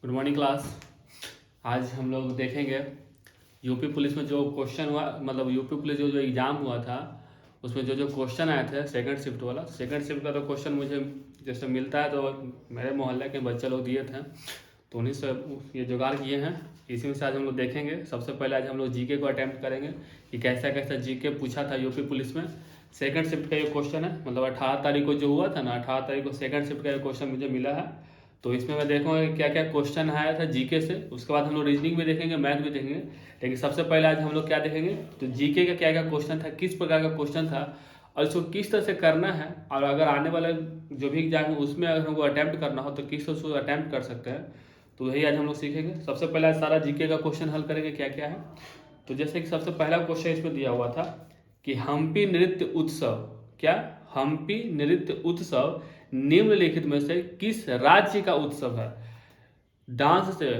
Good morning class. आज हम लोग देखेंगे यूपी पुलिस में जो क्वेश्चन हुआ, मतलब यूपी पुलिस जो जो एग्ज़ाम हुआ था उसमें जो जो क्वेश्चन आए थे सेकंड शिफ्ट वाला। सेकंड शिफ्ट का तो क्वेश्चन मुझे जैसे मिलता है तो मेरे मोहल्ले के बच्चे लोग दिए थे तो उन्हीं से ये जुगाड़ किए हैं। इसी में से आज हम लोग देखेंगे। सबसे पहले आज हम लोग जीके को अटैम्प्ट करेंगे कि कैसा कैसा जीके पूछा था यूपी पुलिस में। सेकंड शिफ्ट का ये क्वेश्चन है, मतलब 18 तारीख को जो हुआ था ना, 18 तारीख को सेकंड शिफ्ट का ये क्वेश्चन मुझे मिला है। तो इसमें मैं देखूंगा क्या क्या क्वेश्चन आया था जीके से। उसके बाद हम लोग रीजनिंग भी देखेंगे, मैथ भी देखेंगे। लेकिन सबसे पहले आज हम लोग क्या देखेंगे तो जीके का क्या क्या क्वेश्चन था, किस प्रकार का क्वेश्चन था और इसको किस तरह से करना है, और अगर आने वाला जो भी एग्जाम है उसमें अगर हमको अटैम्प्ट करना हो तो किस तरह से उसको अटैम्प्ट कर सकते हैं। तो वही आज हम लोग सीखेंगे। सबसे पहले आज सारा जीके का क्वेश्चन हल करेंगे क्या क्या है। तो जैसे कि सबसे पहला क्वेश्चन इसमें दिया हुआ था कि हम्पी नृत्य उत्सव, क्या हम्पी नृत्य उत्सव निम्नलिखित में से किस राज्य का उत्सव है। डांस से,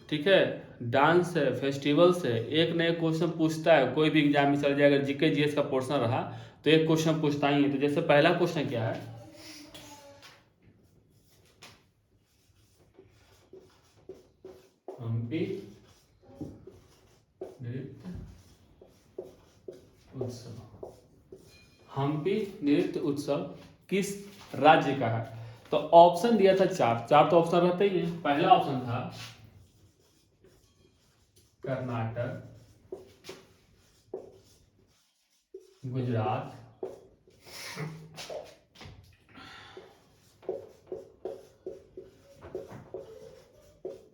ठीक है, डांस से, फेस्टिवल से एक न एक क्वेश्चन पूछता है। कोई भी एग्जाम में चल जाएगा, जीके जीएस का पोर्शन रहा तो एक क्वेश्चन पूछता ही है। तो जैसे पहला क्वेश्चन क्या है, हम्पी नृत्य उत्सव, हम्पी नृत्य उत्सव किस राज्य का है। तो ऑप्शन दिया था चार चार, तो ऑप्शन रहते ही है। पहला ऑप्शन था कर्नाटक, गुजरात,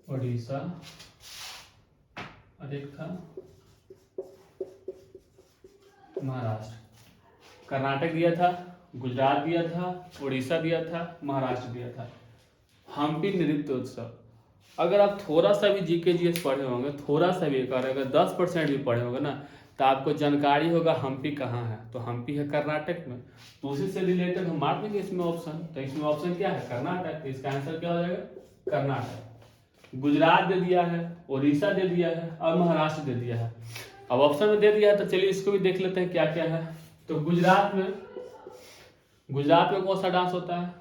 उड़ीसा और एक था महाराष्ट्र। कर्नाटक दिया था, गुजरात दिया था, उड़ीसा दिया था, महाराष्ट्र दिया था। हम्पी नृत्य उत्सव, अगर आप थोड़ा सा भी जीके जीएस पढ़े होंगे, थोड़ा सा भी अगर 10% भी पढ़े होंगे ना, तो आपको जानकारी होगा हम्पी कहाँ है। तो हम्पी है कर्नाटक में। तो उसी से रिलेटेड हम मार देंगे इसमें ऑप्शन। तो इसमें ऑप्शन क्या है, कर्नाटक। तो इसका आंसर क्या हो जाएगा, कर्नाटक। गुजरात दे दिया है, उड़ीसा दे दिया है और महाराष्ट्र दे दिया है। अब ऑप्शन में दे दिया है तो चलिए इसको भी देख लेते हैं क्या क्या है। तो गुजरात में कौन सा डांस होता है,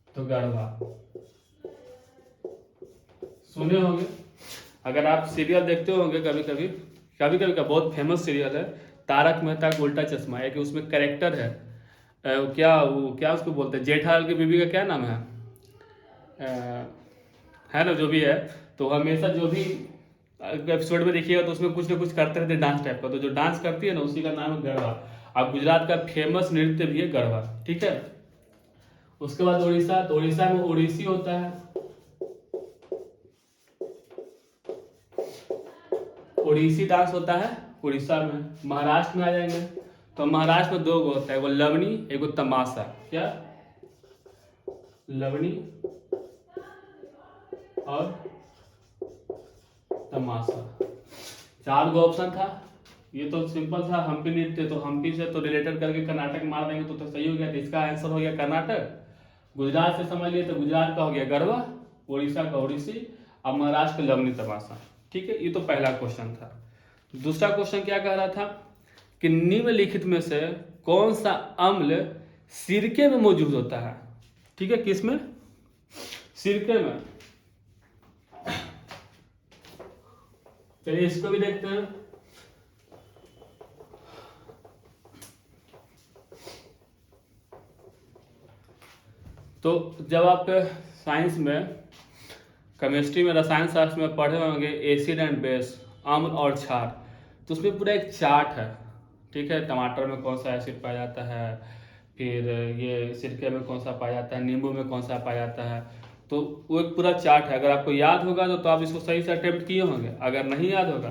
तो गरबा। सुने होंगे, अगर आप सीरियल देखते होंगे कभी कभी, का बहुत फेमस सीरियल है तारक मेहता का उल्टा चश्मा। है कि उसमें कैरेक्टर है क्या उसको बोलते हैं, जेठालाल की बीवी का क्या नाम है ना, जो भी है। तो हमेशा जो भी एपिसोड में देखिएगा तो उसमें कुछ ना कुछ करते रहते डांस टाइप का। तो जो डांस करती है ना उसी का नाम है गरबा। और गुजरात का फेमस नृत्य भी है गरबा, ठीक है। उसके बाद उड़ीसा, तो उड़ीसा में उड़ीसी होता है। उड़ीसी डांस होता है उड़ीसा में। महाराष्ट्र में आ जाएंगे तो महाराष्ट्र में दो गो होता है, एगो लवनी एगो तमाशा। क्या, लवनी और तमाशा। चार गो ऑप्शन था। ये तो सिंपल था, हम्पी नृत्य, तो हम्पी से तो रिलेटेड करके कर्नाटक मार देंगे तो सही हो गया। तो इसका आंसर हो गया कर्नाटक। गुजरात से समझ लिए तो गुजरात का हो गया गरबा, उड़ीसा का उड़ीसी और महाराष्ट्र का लवनी तमाशा, ठीक है। ये तो पहला क्वेश्चन था। दूसरा क्वेश्चन क्या कह रहा था कि निम्नलिखित में से कौन सा अम्ल सिरके में मौजूद होता है, ठीक है। किसमें, सिरके में। चलिए इसको भी देखते हैं। तो जब आप साइंस में, केमिस्ट्री में, रसायन शास्त्र में पढ़े होंगे एसिड एंड बेस, अम्ल और क्षार, तो उसमें पूरा एक चार्ट है, ठीक है। टमाटर में कौन सा एसिड पाया जाता है, फिर ये सिरके में कौन सा पाया जाता है, नींबू में कौन सा पाया जाता है। तो वो एक पूरा चार्ट है। अगर आपको याद होगा तो आप इसको सही से अटेम्प्ट किए होंगे। अगर नहीं याद होगा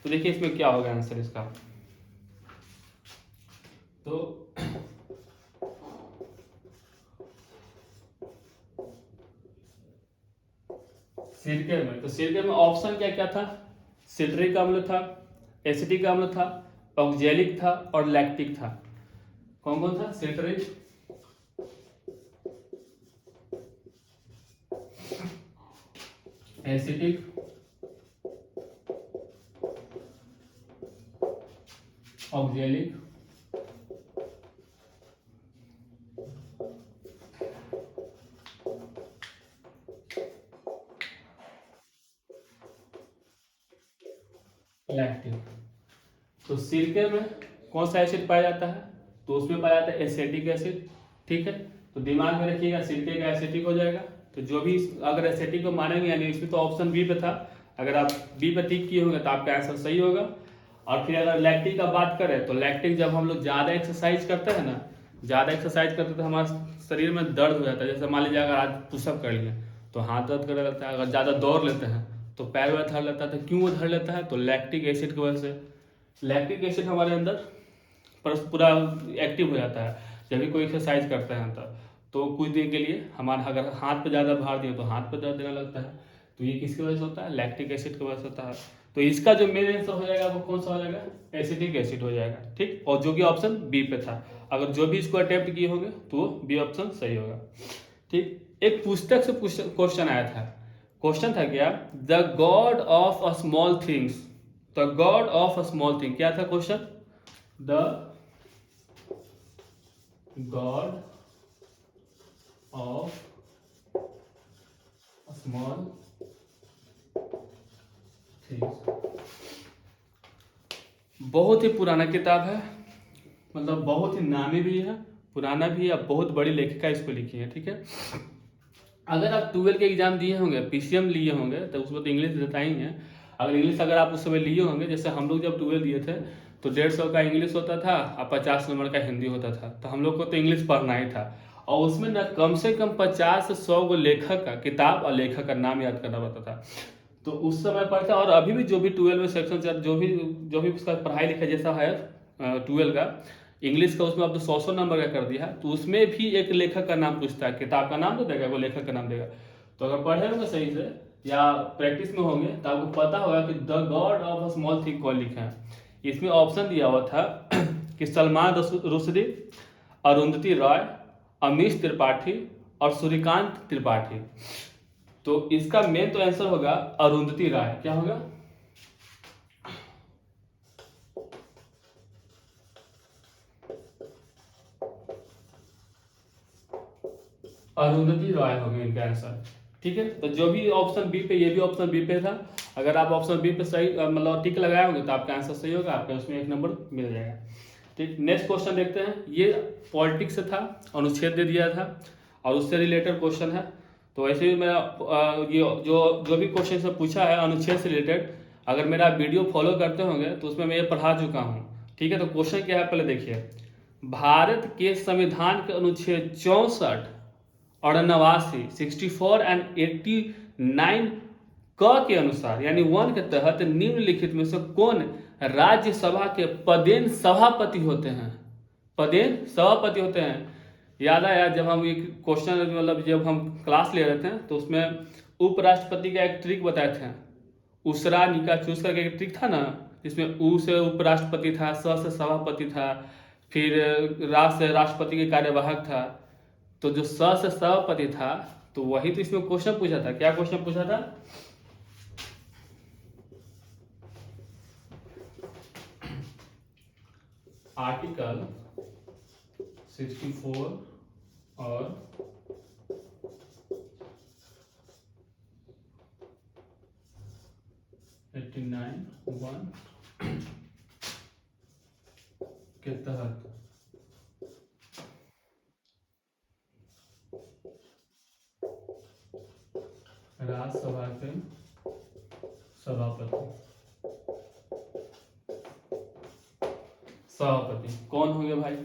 तो देखिए इसमें क्या होगा आंसर इसका। तो सिरके में, तो सिरके में ऑप्शन क्या क्या था, सिट्रिक अम्ल था, एसिटिक अम्ल था, ऑक्जेलिक था और लैक्टिक था। कौन कौन था, सिट्रिक, एसिटिक, ऑक्जेलिक लैक्टिक। तो सिरके में कौन सा एसिड पाया जाता है? तो उसमें पाया जाता है एसिटिक एसिड। ठीक है, तो दिमाग में रखिएगा सिरके का एसिटिक हो जाएगा। तो जो भी अगर एसिटिक को मानेंगे, यानी इसमें तो ऑप्शन बी पे था, अगर आप बी पे टिक किए होंगे तो आपका आंसर सही होगा। और फिर अगर लैक्टिक का बात करें तो लैक्टिक जब हम लोग ज़्यादा एक्सरसाइज करते हैं ना, ज़्यादा एक्सरसाइज करते तो हमारे शरीर में दर्द हो जाता है। जैसे मान लीजिए अगर आज पुशअप कर लिए तो हाथ दर्द करने लगता है, अगर ज़्यादा दौड़ लेते हैं तो पैर वैर धर लेता है। तो क्यों वो धर लेता है? तो लैक्टिक एसिड की वजह से। लैक्टिक एसिड हमारे अंदर पूरा एक्टिव हो जाता है जब भी कोई एक्सरसाइज करते हैं तो कुछ देर के लिए हमारा अगर हाथ पे ज़्यादा भार दिए तो हाथ पे दर्द देने लगता है। तो ये किसकी वजह से होता है? लैक्टिक एसिड की वजह से होता है। तो इसका जो मेन आंसर हो जाएगा वो कौन सा हो जाएगा? एसिटिक एसिड हो जाएगा। ठीक, और जो कि ऑप्शन बी पे था। अगर जो भी इसको अटेम्प्ट किए होंगे तो बी ऑप्शन सही होगा। ठीक, एक पुस्तक से क्वेश्चन आया था। क्वेश्चन था क्या? The God of a small things, the God of a small thing. क्या था question? The God of a small things. बहुत ही पुराना किताब है, मतलब बहुत ही नामी भी है, पुराना भी है, बहुत बड़ी लेखिका इसको लिखी है। ठीक है, अगर आप 12 के एग्जाम दिए होंगे, पीसीएम लिए होंगे तो उसमें तो इंग्लिश देता ही है। अगर इंग्लिश अगर आप उस समय लिए होंगे, जैसे हम लोग जब 12 दिए थे तो 150 का इंग्लिश होता था और 50 नंबर का हिंदी होता था। तो हम लोग को तो इंग्लिश पढ़ना ही था, और उसमें ना कम से कम 50 से 100 गो लेखक का किताब और लेखक का नाम याद करना पड़ता था। तो उस समय पढ़ता, और अभी भी जो भी 12 में सेक्शन जो भी उसका पढ़ाई लिखाई जैसा है 12 का इंग्लिश का, उसमें अब तो 100 नंबर का कर दिया। तो उसमें भी एक लेखक का नाम पूछता है, किताब का नाम तो देगा, वो लेखक का नाम देगा। तो अगर पढ़े होंगे सही से या प्रैक्टिस में होंगे तो आपको पता होगा कि the God of a small thing कौन लिखा है। इसमें ऑप्शन दिया हुआ था कि सलमान रुश्दी, अरुंधति रॉय, अमीश त्रिपाठी और सूर्यकांत त्रिपाठी। तो इसका मेन तो आंसर होगा अरुंधति राय। क्या होगा? अरुंधति रॉय होगा इनका आंसर। ठीक है, तो जो भी ऑप्शन बी पे, ये भी ऑप्शन बी पे था। अगर आप ऑप्शन बी पे सही मतलब टिक लगाए होंगे तो आपका आंसर सही होगा, आपका उसमें 1 नंबर मिल जाएगा। ठीक, नेक्स्ट क्वेश्चन देखते हैं। ये पॉलिटिक्स से था, अनुच्छेद दे दिया था और उससे रिलेटेड क्वेश्चन है। तो ऐसे ही मेरा ये जो भी क्वेश्चन से पूछा है अनुच्छेद से रिलेटेड, अगर मेरा वीडियो फॉलो करते होंगे तो उसमें मैं ये पढ़ा चुका हूँ। ठीक है, तो क्वेश्चन क्या है पहले देखिए। भारत के संविधान के अनुच्छेद 64 और 89, 64 एंड 89 क के अनुसार, यानी 1 के तहत निम्नलिखित में से कौन राज्यसभा के पदेन सभापति होते हैं? पदेन सभापति होते हैं। याद आया जब हम ये क्वेश्चन मतलब जब हम क्लास ले रहे थे तो उसमें उपराष्ट्रपति का एक ट्रिक बताए थे, उसरा निका चूस करके एक ट्रिक था ना, जिसमें उ से उपराष्ट्रपति था, स से सभापति था, फिर रा से राष्ट्रपति के कार्यवाहक था। तो जो स से सभापति था तो वही तो इसमें क्वेश्चन पूछा था। क्या क्वेश्चन पूछा था? आर्टिकल 64 और 89(1) के तहत राज्यसभा के सभापति कौन होंगे भाई?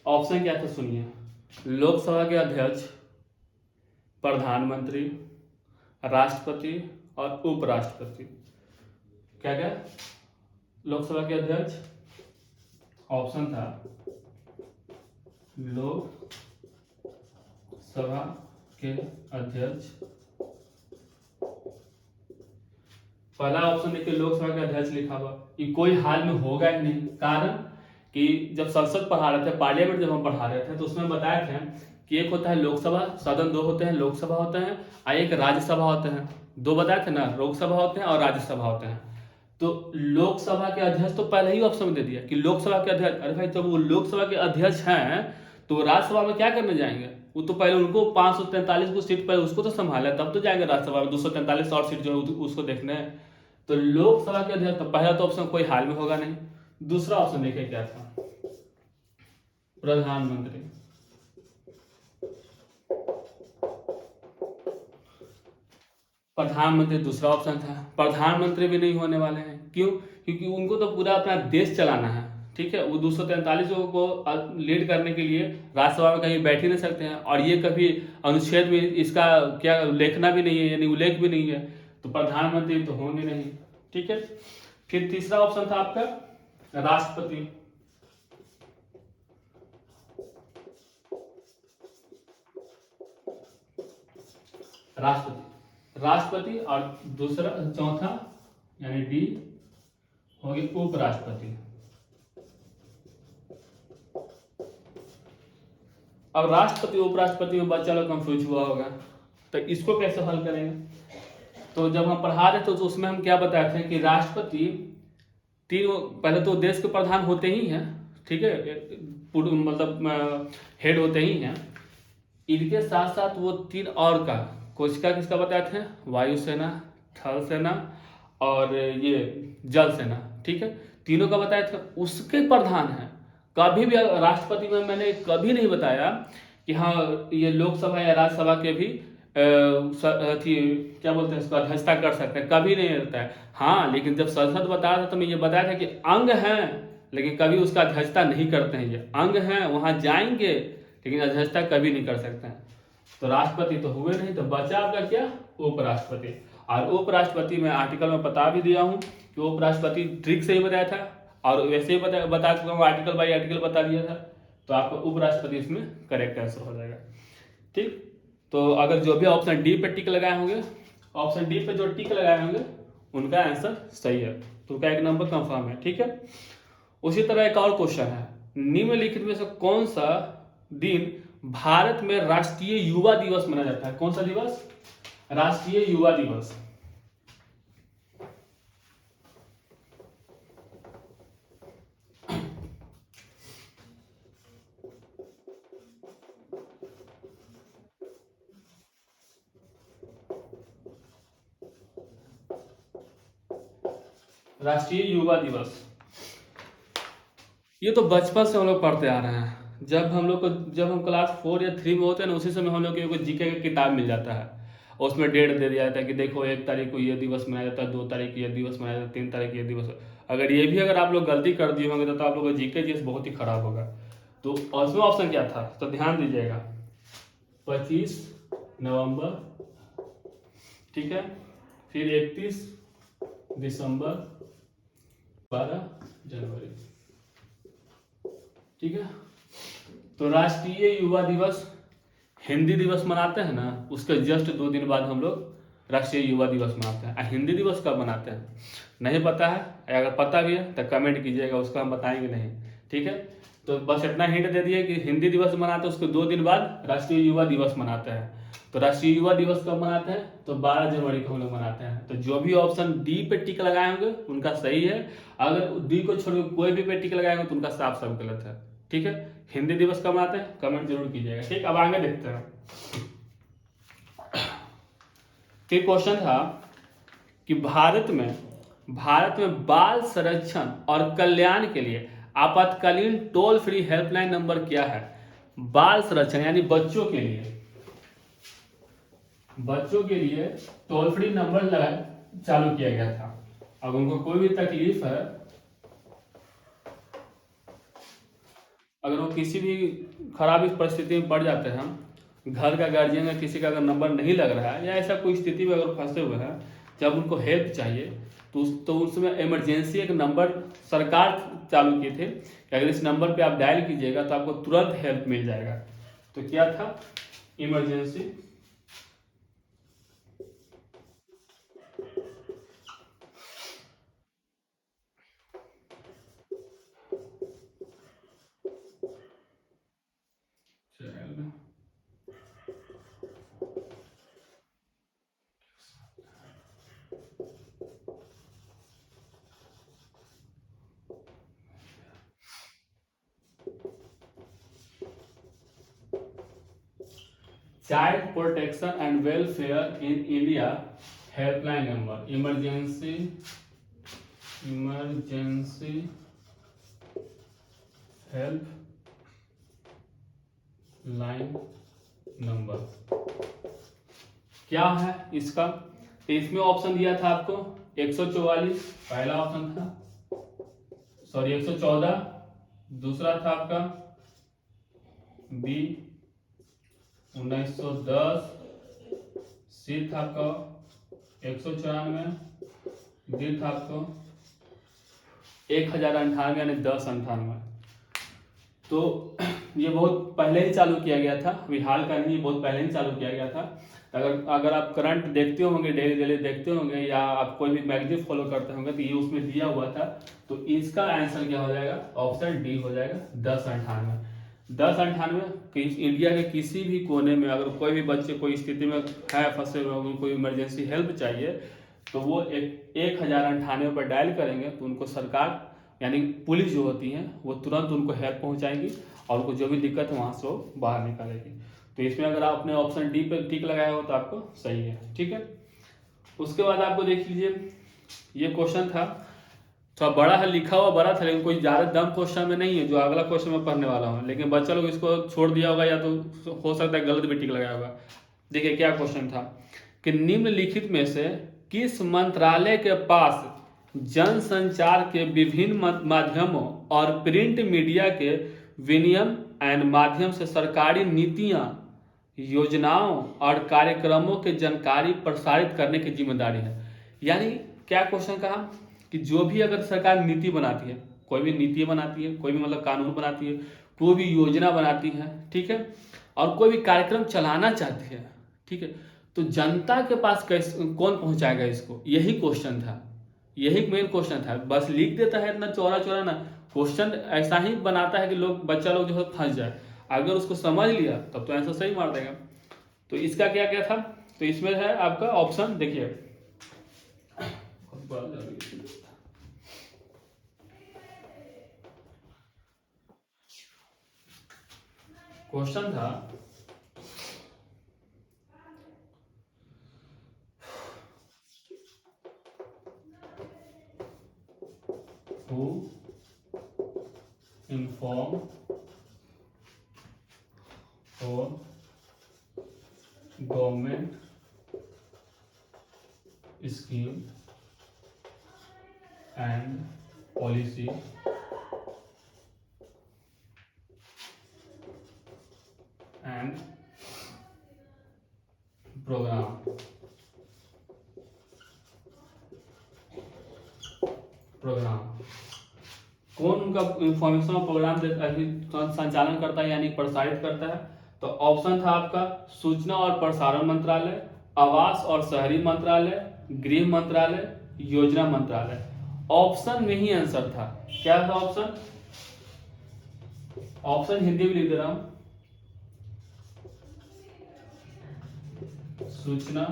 ऑप्शन क्या था सुनिए। लोकसभा के अध्यक्ष, प्रधानमंत्री, राष्ट्रपति और उपराष्ट्रपति। क्या क्या? लोकसभा के अध्यक्ष, ऑप्शन था लोकसभा के अध्यक्ष। पहला ऑप्शन देखिए लोकसभा के अध्यक्ष लिखा हुआ, ये कोई हाल में होगा ही नहीं। कारण कि जब संसद पढ़ा रहे थे, पार्लियामेंट जब हम पढ़ा रहे थे तो उसमें बताए थे कि एक होता है लोकसभा सदन, 2 होते हैं लोकसभा होते हैं और एक राज्यसभा होते हैं। 2 बताए थे ना, लोकसभा होते हैं और राज्यसभा होते हैं। तो लोकसभा के अध्यक्ष तो पहले ही ऑप्शन में दे दिया कि लोकसभा के अध्यक्ष। अरे भाई जब वो लोकसभा के अध्यक्ष हैं तो राज्यसभा में क्या करने जाएंगे? वो तो पहले उनको 543 को सीट पहले उसको तो संभाला, तब तो जाएंगे राज्यसभा में 243 और सीट जो है उसको देखने। तो लोकसभा के अध्यक्ष, तो पहला तो ऑप्शन कोई हाल में होगा नहीं। दूसरा ऑप्शन देखिए क्या था, प्रधानमंत्री। प्रधानमंत्री दूसरा ऑप्शन था, प्रधानमंत्री भी नहीं होने वाले हैं। क्यों? क्योंकि उनको तो पूरा अपना देश चलाना है, ठीक है। वो 243 को लीड करने के लिए राज्यसभा में कहीं बैठ ही नहीं सकते हैं, और ये कभी अनुच्छेद में इसका क्या लेखना भी नहीं है, यानी उल्लेख भी नहीं है, तो प्रधानमंत्री तो होंगे नहीं, ठीक है। फिर तीसरा ऑप्शन था आपका राष्ट्रपति। राष्ट्रपति और दूसरा चौथा यानी डी हो गया उपराष्ट्रपति। अब राष्ट्रपति उपराष्ट्रपति में बच्चा लोग कंफ्यूज हुआ होगा, तो इसको कैसे हल करेंगे? तो जब हम पढ़ा रहे थे तो उसमें हम क्या बताए थे कि राष्ट्रपति तीन, पहले तो देश के प्रधान होते ही हैं, ठीक है, मतलब हेड होते ही हैं। इनके साथ साथ वो तीन और का कोशिका किसका बताए थे, वायुसेना, थल सेना और ये जल सेना, ठीक है, तीनों का बताए थे, उसके प्रधान हैं। कभी भी राष्ट्रपति में मैंने कभी नहीं बताया कि हाँ ये लोकसभा या राज्यसभा के भी क्या बोलते हैं उसको अध्यक्षता कर सकते हैं, कभी नहीं रहता है। हाँ, लेकिन जब संसद बताया था तो मैं ये बताया था कि अंग हैं, लेकिन कभी उसका अध्यक्षता नहीं करते हैं। ये अंग हैं, वहां जाएंगे, लेकिन अध्यक्षता कभी नहीं कर सकते हैं। तो राष्ट्रपति तो हुए नहीं, तो बचा आपका क्या, उपराष्ट्रपति। और उपराष्ट्रपति मैं आर्टिकल में बता भी दिया हूं कि उपराष्ट्रपति ट्रिक से ही बताया था, और वैसे ही बता चुका हूँ, आर्टिकल बाई आर्टिकल बता दिया था। तो आपका उपराष्ट्रपति इसमें करेक्ट आंसर हो जाएगा, ठीक। तो अगर जो भी ऑप्शन डी पे टिक लगाए होंगे, ऑप्शन डी पे जो टिक लगाए होंगे उनका आंसर सही है, तो उनका एक नंबर कंफर्म है, ठीक है। उसी तरह एक और क्वेश्चन है, निम्नलिखित में से कौन सा दिन भारत में राष्ट्रीय युवा दिवस मनाया जाता है? कौन सा दिवस? राष्ट्रीय युवा दिवस। राष्ट्रीय युवा दिवस, ये तो बचपन से हम लोग पढ़ते आ रहे हैं। जब हम क्लास 4 या 3 में होते हैं ना, उसी समय हम लोग को जीके का किताब मिल जाता है, और उसमें डेट दे दिया जाता है कि देखो 1 तारीख को ये दिवस मनाया जाता है, 2 तारीख को ये दिवस मनाया जाता है, 3 तारीख को ये दिवस। अगर आप लोग गलती कर दिए होंगे तो आप लोग का जीके जीएस बहुत ही खराब होगा। तो उसमें ऑप्शन क्या था, तो ध्यान दीजिएगा, 25 नवंबर, ठीक है, फिर 31 दिसंबर, 12 जनवरी, ठीक है। तो राष्ट्रीय युवा दिवस हिंदी दिवस मनाते हैं ना, उसके जस्ट 2 दिन बाद हम लोग राष्ट्रीय युवा दिवस मनाते हैं। हिंदी दिवस कब मनाते हैं नहीं पता है, अगर पता भी है तो कमेंट कीजिएगा, उसको हम बताएंगे नहीं, ठीक है। तो बस इतना हिंट दे दिए कि हिंदी दिवस मनाते हैं, उसके 2 दिन बाद राष्ट्रीय युवा दिवस मनाते हैं। तो राष्ट्रीय युवा दिवस कब मनाते हैं, तो 12 जनवरी को हम लोग मनाते हैं। तो जो भी ऑप्शन डी पे टिक लगाए होंगे उनका सही है, अगर डी को छोड़ कोई भी पे टिक लगाएंगे तो उनका साफ साफ गलत है, ठीक है। हिंदी दिवस कब मनाते हैं कमेंट जरूर कीजिएगा, ठीक। अब आगे देखते हैं। फिर क्वेश्चन था कि भारत में बाल संरक्षण और कल्याण के लिए आपातकालीन टोल फ्री हेल्पलाइन नंबर क्या है? बाल संरक्षण यानी बच्चों के लिए टोल फ्री नंबर चालू किया गया था। अब उनको कोई भी तकलीफ है, अगर वो किसी भी खराब परिस्थिति में पड़ जाते हैं, घर का गार्जियन या किसी का अगर नंबर नहीं लग रहा है, या ऐसा कोई स्थिति में अगर फंसे हुए हैं, जब उनको हेल्प चाहिए तो उसमें इमरजेंसी एक नंबर सरकार चालू किए थे कि अगर इस नंबर पे आप डायल कीजिएगा तो आपको तुरंत हेल्प मिल जाएगा। तो क्या था? Emergency child protection and welfare in India helpline number, emergency help line number क्या है इसका? तो इसमें ऑप्शन दिया था आपको 144 पहला ऑप्शन था, सॉरी 114, दूसरा था आपका बी 1910, सी था आपका 194, डी था आपको 1098 यानी 1098। तो ये बहुत पहले ही चालू किया गया था, अभी हाल का नहीं, बहुत पहले ही चालू किया गया था। अगर आप करंट देखते होंगे, डेली देखते होंगे, या आप कोई भी मैगजीन फॉलो करते होंगे, तो ये उसमें दिया हुआ था। तो इसका आंसर क्या हो जाएगा? ऑप्शन डी हो जाएगा, 1098। 1098 इंडिया के किसी भी कोने में अगर कोई भी बच्चे कोई स्थिति में है, फंसे हुए, उनको इमरजेंसी हेल्प चाहिए, तो वो 1098 पर डायल करेंगे तो उनको सरकार यानी पुलिस जो होती है वो तुरंत उनको हेल्प पहुंचाएगी और उनको जो भी दिक्कत है वहाँ से वो बाहर निकालेगी। तो इसमें अगर आप अपने ऑप्शन डी पे टिक लगाया हो तो आपको सही है, ठीक है। उसके बाद आपको देख लीजिए, ये क्वेश्चन था थोड़ा बड़ा है, लिखा हुआ बड़ा था, लेकिन कोई ज़्यादा दम क्वेश्चन में नहीं है जो अगला क्वेश्चन में पढ़ने वाला हूँ, लेकिन बच्चा लोग इसको छोड़ दिया होगा या तो हो सकता है गलत भी टिक लगाया होगा। देखिए क्या क्वेश्चन था कि निम्नलिखित में से किस मंत्रालय के पास जनसंचार के विभिन्न माध्यमों और प्रिंट मीडिया के विनियम एंड माध्यम से सरकारी नीतियां, योजनाओं और कार्यक्रमों की जानकारी प्रसारित करने की जिम्मेदारी है। यानी क्या क्वेश्चन कहा कि जो भी अगर सरकार नीति बनाती है, कोई भी नीति बनाती है, कोई भी मतलब कानून बनाती है, कोई भी योजना बनाती है, ठीक है, और कोई भी कार्यक्रम चलाना चाहती है, ठीक है, तो जनता के पास कैसे कौन पहुंचाएगा इसको? यही क्वेश्चन था, यही मेन क्वेश्चन था। बस लिख देता है इतना चौड़ा चौड़ा ना, क्वेश्चन ऐसा ही बनाता है कि बच्चा लोग जो है फंस जाए। अगर उसको समझ लिया तब तो आंसर सही मार देगा। तो इसका क्या क्या था? तो इसमें है आपका ऑप्शन, देखिए क्वेश्चन था who inform for government scheme and policy and program। कौन उनका इंफॉर्मेशन और प्रोग्राम संचालन करता है यानी प्रसारित करता है? तो ऑप्शन था आपका सूचना और प्रसारण मंत्रालय, आवास और शहरी मंत्रालय, गृह मंत्रालय, योजना मंत्रालय। ऑप्शन में ही आंसर था। क्या था ऑप्शन? ऑप्शन हिंदी में लिख दे रहा हूं, सूचना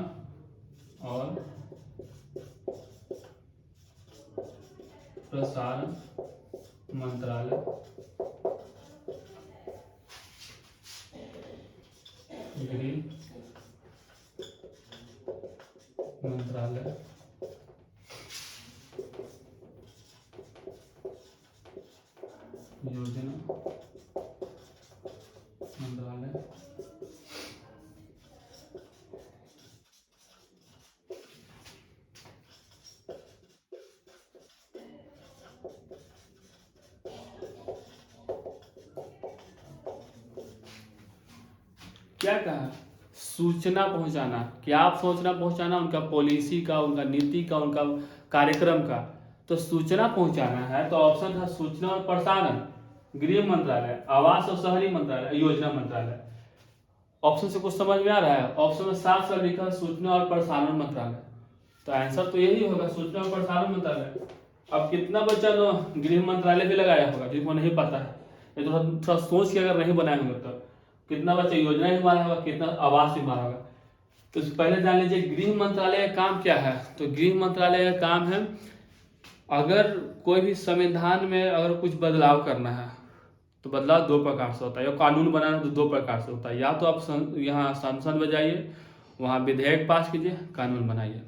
और प्रसारण मंत्रालय, गृह मंत्रालय, योजना मंत्रालय, क्या कहा? सूचना पहुंचाना। क्या आप सूचना पहुंचाना? उनका पॉलिसी का, उनका नीति का, उनका कार्यक्रम का। तो सूचना पहुंचाना है तो ऑप्शन था सूचना और प्रसारण, गृह मंत्रालय, आवास और शहरी मंत्रालय, योजना मंत्रालय। ऑप्शन से कुछ समझ में आ रहा है? ऑप्शन में साफ साफ लिखा है सूचना और प्रसारण मंत्रालय, तो आंसर तो यही होगा, सूचना और प्रसारण मंत्रालय। अब कितना बच्चा गृह मंत्रालय भी लगाया होगा जिनको नहीं पता है, ये तो थोड़ा सोच के अगर नहीं बनाए होंगे तो कितना बच्चा योजना भी मारा होगा, कितना आवास भी मारा होगा। तो पहले जान लीजिए गृह मंत्रालय का काम क्या है। तो गृह मंत्रालय का काम है, अगर कोई भी संविधान में अगर कुछ बदलाव करना है तो बदलाव दो प्रकार से होता है, या कानून बनाना तो दो प्रकार से होता है। या तो आप यहाँ संसद में जाइए, वहाँ विधेयक पास कीजिए, कानून बनाइए,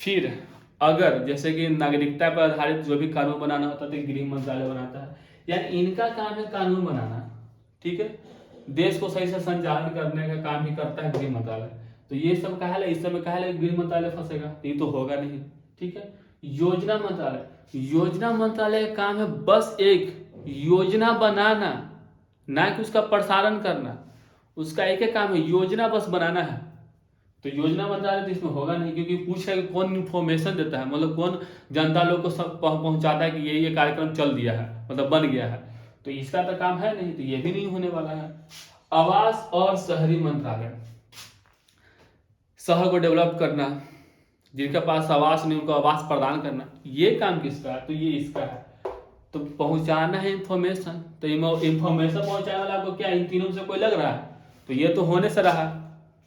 फिर अगर जैसे कि नागरिकता पर आधारित जो भी कानून बनाना होता है तो गृह मंत्रालय बनाता है, यानी इनका काम है कानून बनाना, ठीक है। देश को सही से संचालन करने का काम भी करता है गृह मंत्रालय। तो ये सब कहा है, इस समय कहा है गृह मंत्रालय फंसेगा, ये तो होगा नहीं, ठीक है। योजना मंत्रालय, योजना मंत्रालय का काम है बस एक योजना बनाना, ना कि उसका प्रसारण करना, उसका एक ही काम है योजना बस बनाना है। तो योजना मंत्रालय तो इसमें होगा नहीं, क्योंकि पूछ रहा है कि कौन इन्फॉर्मेशन देता है, मतलब कौन जनता लोग को सब पहुंचाता है कि ये कार्यक्रम चल दिया है, मतलब बन गया है, तो इसका तो काम है नहीं, तो ये भी नहीं होने वाला है। आवास और शहरी मंत्रालय, शहर को डेवलप करना, जिनके पास आवास नहीं उनको आवास प्रदान करना, ये काम किसका है, तो ये इसका है। तो पहुंचाना है इंफॉर्मेशन, तो इंफॉर्मेशन पहुंचाने वाला आपको क्या इन तीनों से कोई लग रहा है, तो ये तो होने से रहा,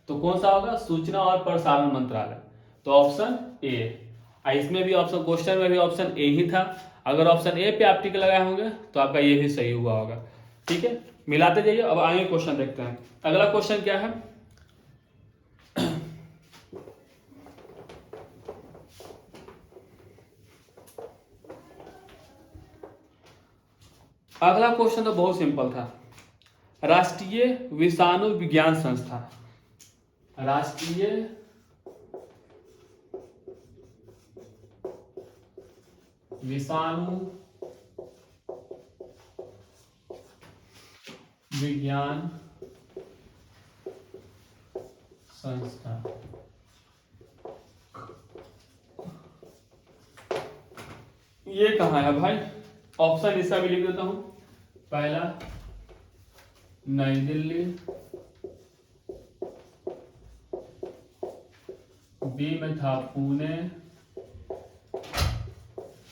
तो कौन सा होगा, सूचना और प्रसारण मंत्रालय। तो ऑप्शन ए, इसमें भी ऑप्शन, क्वेश्चन में भी ऑप्शन ए ही था। अगर ऑप्शन ए पे आप टिक लगाए होंगे तो आपका ये भी सही हुआ होगा, ठीक है। मिलाते जाइए। अब आगे क्वेश्चन देखते हैं। अगला क्वेश्चन क्या है, अगला क्वेश्चन तो बहुत सिंपल था। राष्ट्रीय विषाणु विज्ञान संस्था, राष्ट्रीय विषाणु विज्ञान संस्था, ये कहाँ है भाई, ऑप्शन इसका भी लिख देता हूं। पहला नई दिल्ली, बी में था पुणे,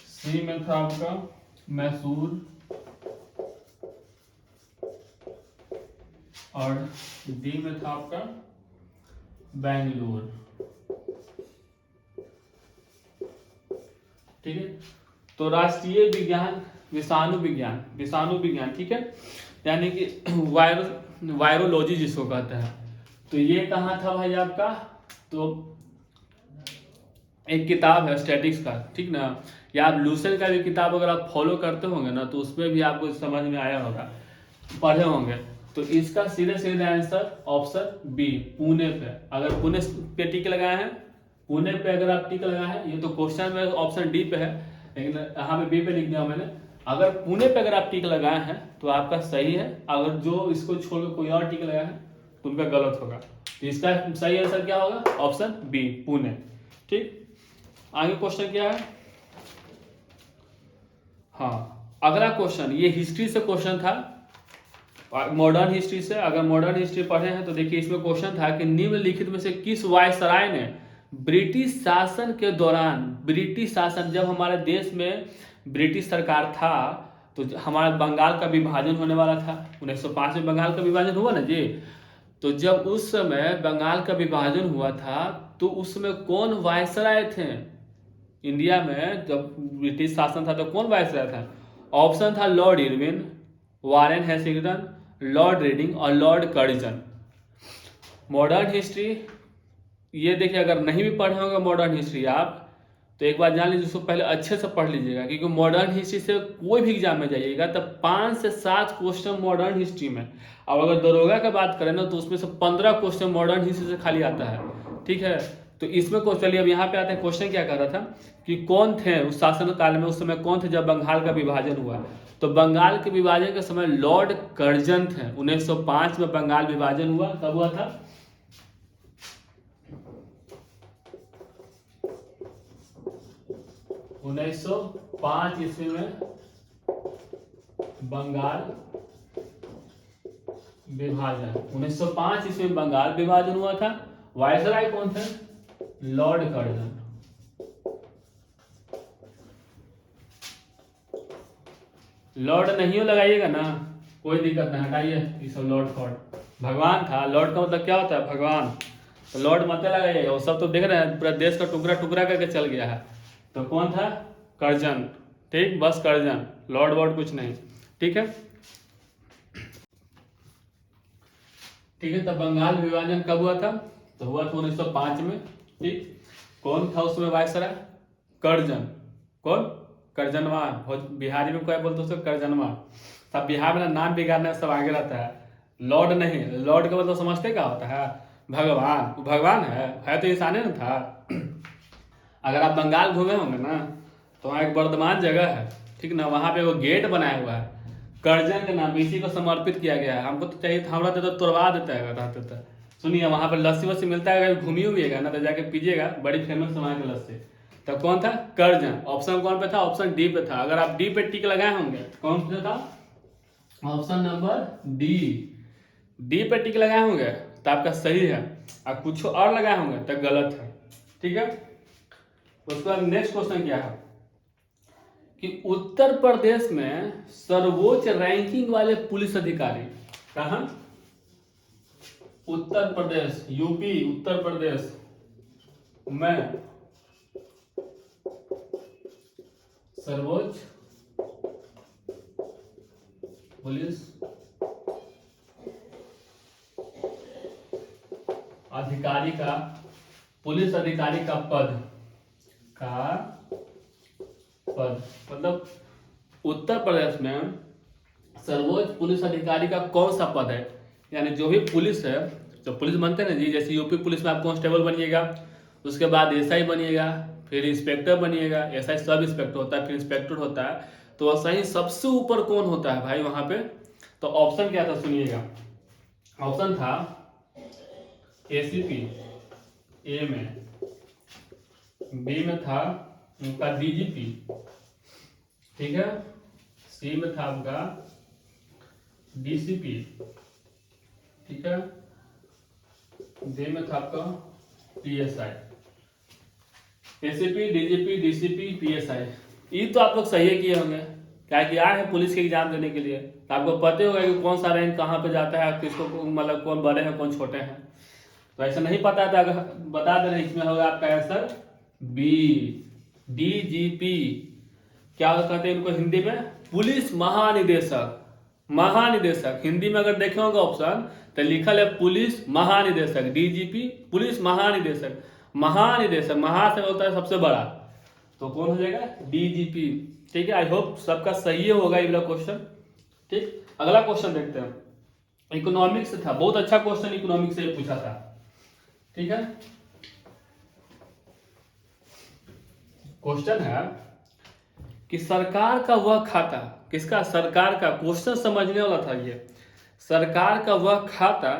सी में था आपका मैसूर, और डी में था आपका बेंगलुरु, ठीक है। तो राष्ट्रीय विज्ञान विषाणु विज्ञान, ठीक है, यानी कि वायरोलॉजी जिसको कहते हैं। तो ये कहाँ था भाई आपका, तो एक किताब है स्टैटिक्स का, ठीक ना, या आप लूसेंट का भी किताब अगर आप फॉलो करते होंगे ना तो उसमें भी आपको समझ में आया होगा, पढ़े होंगे। तो इसका सीधे सीधे आंसर ऑप्शन बी, पुणे पे। अगर पुणे पे टिक लगाए हैं, पुणे पे अगर आप टिक लगाए हैं, ये तो क्वेश्चन में ऑप्शन डी पे है, लेकिन यहाँ पे बी पे लिख दिया मैंने। अगर पुणे पे अगर आप टिक लगाए हैं तो आपका सही है, अगर जो इसको छोड़कर कोई और टिक लगाया है तो उनका गलत होगा। तो इसका सही आंसर क्या होगा, ऑप्शन बी, पुणे, ठीक। आगे क्वेश्चन क्या है, हाँ अगला क्वेश्चन ये हिस्ट्री से क्वेश्चन था, मॉडर्न हिस्ट्री से। अगर मॉडर्न हिस्ट्री पढ़े हैं तो देखिए इसमें क्वेश्चन था कि निम्नलिखित में से किस वायसराय ने ब्रिटिश शासन के दौरान, ब्रिटिश शासन जब हमारे देश में ब्रिटिश सरकार था तो हमारा बंगाल का विभाजन होने वाला था, 1905 में बंगाल का विभाजन हुआ ना जी। तो जब उस समय बंगाल का विभाजन हुआ था तो उसमें कौन वायसराय थे इंडिया में, जब ब्रिटिश शासन था तो कौन वायसराय था। ऑप्शन था Lord Irwin, Warren Hastings, Lord Reading और लॉर्ड कर्जन। मॉडर्न हिस्ट्री ये देखिए, अगर नहीं भी पढ़े होंगे मॉडर्न हिस्ट्री आप, तो एक बार जान लीजिए, उसको पहले अच्छे से पढ़ लीजिएगा, क्योंकि मॉडर्न हिस्ट्री से कोई भी एग्जाम में जाइएगा तो 5 से 7 क्वेश्चन मॉडर्न हिस्ट्री में। और अगर दरोगा का बात करें ना तो उसमें से 15 क्वेश्चन मॉडर्न हिस्ट्री से खाली आता है, ठीक है। तो इसमें चलिए अब यहाँ पे आते हैं, क्वेश्चन क्या कर रहा था कि कौन थे उस शासन काल में, उस समय कौन थे जब बंगाल का विभाजन हुआ। तो बंगाल के विभाजन के समय लॉर्ड कर्जन थे। 1905 में बंगाल विभाजन हुआ, कब हुआ था, 1905 ईस्वी में बंगाल विभाजन, 1905 ईस्वी में बंगाल विभाजन हुआ था। वायसराय कौन थे, लॉर्ड कर्जन। लॉर्ड नहीं हो लगाइएगा ना, कोई दिक्कत नहीं, हटाइए ये सब। लॉर्ड फॉर्ड भगवान था, लॉर्ड का मतलब क्या होता है, भगवान। तो लॉर्ड मत लगाइएगा, वो सब तो देख रहे हैं पूरा देश का टुकड़ा टुकड़ा करके चल गया है। तो कौन था, कर्जन, ठीक, बस कर्जन, लॉर्ड वॉर्ड कुछ नहीं, ठीक है। ठीक है, तब बंगाल विभाजन कब हुआ था, तो हुआ था 1905 में, ठीक। कौन था उसमें वायसराय? करजन। कौन? करजनवान। बिहारी में क्या बोलते उसको? करजनवान। सब बिहार में नाम बिगाड़ने सब आगे रहता है। लॉर्ड नहीं, लॉर्ड का मतलब समझते क्या होता है? भगवान। वो भगवान है तो इंसान है ना था। अगर आप बंगाल घूमे होंगे ना तो वहाँ एक वर्धमान जगह है, ठीक ना, वहाँ पे वो गेट बनाया हुआ है, करजन के नाम इसी को समर्पित किया गया है। हमको तो चाहिए था, हमरा तो तोड़वा देता है रहते तो। सुनिए वहाँ पर लस्सी वस्सी मिलता है, अगर घूमी हुईगा ना तो जाके पीजिएगा, बड़ी फेमस है वहाँ की लस्सी। तो कौन था? करजन। ऑप्शन कौन पे था? ऑप्शन डी पे था। अगर आप डी पे टिक लगाए होंगे, कौन पे था? Option number D. डी पे टिक लगाए होंगे तो आपका सही है, और कुछ और लगाए होंगे तो गलत है। ठीक है, उसके बाद नेक्स्ट क्वेश्चन क्या है कि उत्तर प्रदेश में सर्वोच्च रैंकिंग वाले पुलिस अधिकारी कहाँ? उत्तर प्रदेश, यूपी, उत्तर प्रदेश में सर्वोच्च पुलिस अधिकारी का, पुलिस अधिकारी का पद मतलब उत्तर प्रदेश में सर्वोच्च पुलिस अधिकारी का कौन सा पद है? यानी जो भी पुलिस है, जो पुलिस बनते हैं ना जी, जैसे यूपी पुलिस में आप कांस्टेबल बनिएगा, उसके बाद एसआई बनिएगा, फिर इंस्पेक्टर बनिएगा, एसआई सब इंस्पेक्टर होता है, फिर इंस्पेक्टर होता है, तो वैसा ही सबसे ऊपर कौन होता है भाई वहां पे? तो ऑप्शन क्या था सुनिएगा। ऑप्शन था एसीपी ए में, बी में था उनका डीजीपी, ठीक है, सी में था आपका डीसीपी, ठीक है, डी में था आपका PSI. ACP, DGP, DCP, PSI, ये तो आप लोग सही किए होंगे, क्या कि आए हैं पुलिस के एग्जाम देने के लिए, तो आपको पता होगा कि कौन सा रैंक कहाँ पे जाता है, किसको मतलब कौन बड़े हैं कौन छोटे हैं। तो ऐसा नहीं पता था, अगर बता दे रहे इसमें होगा आपका आंसर बी, डीजीपी। क्या कहते हैं इनको हिंदी में? पुलिस महानिदेशक। महानिदेशक हिंदी में अगर देखे होंगे ऑप्शन तो लिखल है पुलिस महानिदेशक, डीजीपी पुलिस महानिदेशक। महानिदेशक, महा से होता है सबसे बड़ा, तो कौन हो जाएगा? डीजीपी। ठीक है, आई होप सबका सही होगा ये वाला क्वेश्चन। ठीक, अगला क्वेश्चन देखते हैं, इकोनॉमिक्स से था, बहुत अच्छा क्वेश्चन इकोनॉमिक्स से पूछा था। ठीक है, क्वेश्चन है कि सरकार का वह खाता, किसका? सरकार का। क्वेश्चन समझने वाला था ये। सरकार का वह खाता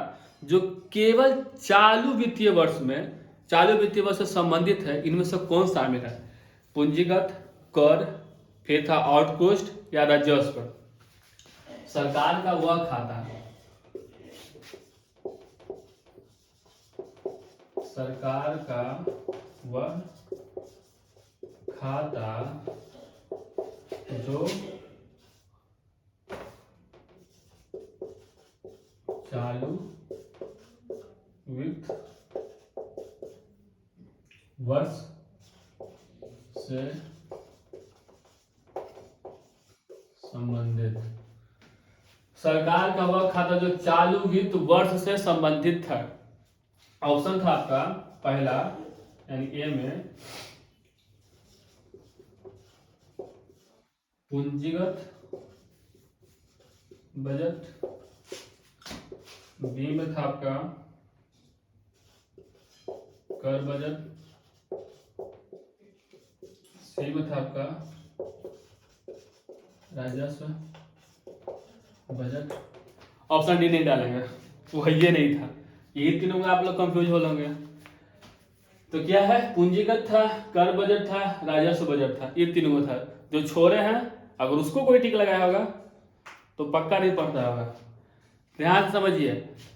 जो केवल चालू वित्तीय वर्ष में, चालू वित्तीय वर्ष से संबंधित है, इनमें से कौन शामिल है? पूंजीगत, कर, फिर था आउटपोस्ट या राजस्व। सरकार का वह खाता, सरकार का वह खाता जो चालू वित्त वर्ष से संबंधित। सरकार का वह खाता जो चालू वित्त वर्ष से संबंधित था। ऑप्शन था आपका पहला यानी ए में पूंजीगत बजट, बी में था आपका कर बजट, सी में था आपका राजस्व बजट। ऑप्शन डी नहीं डालेंगे, वो ये नहीं था, यही तीनों में आप लोग कंफ्यूज हो लोगे। तो क्या है? पूंजीगत था, कर बजट था, राजस्व बजट था, ये तीनों में था। जो छोरे हैं अगर उसको कोई टिक लगाया होगा तो पक्का नहीं पढ़ता होगा। ध्यान समझिए,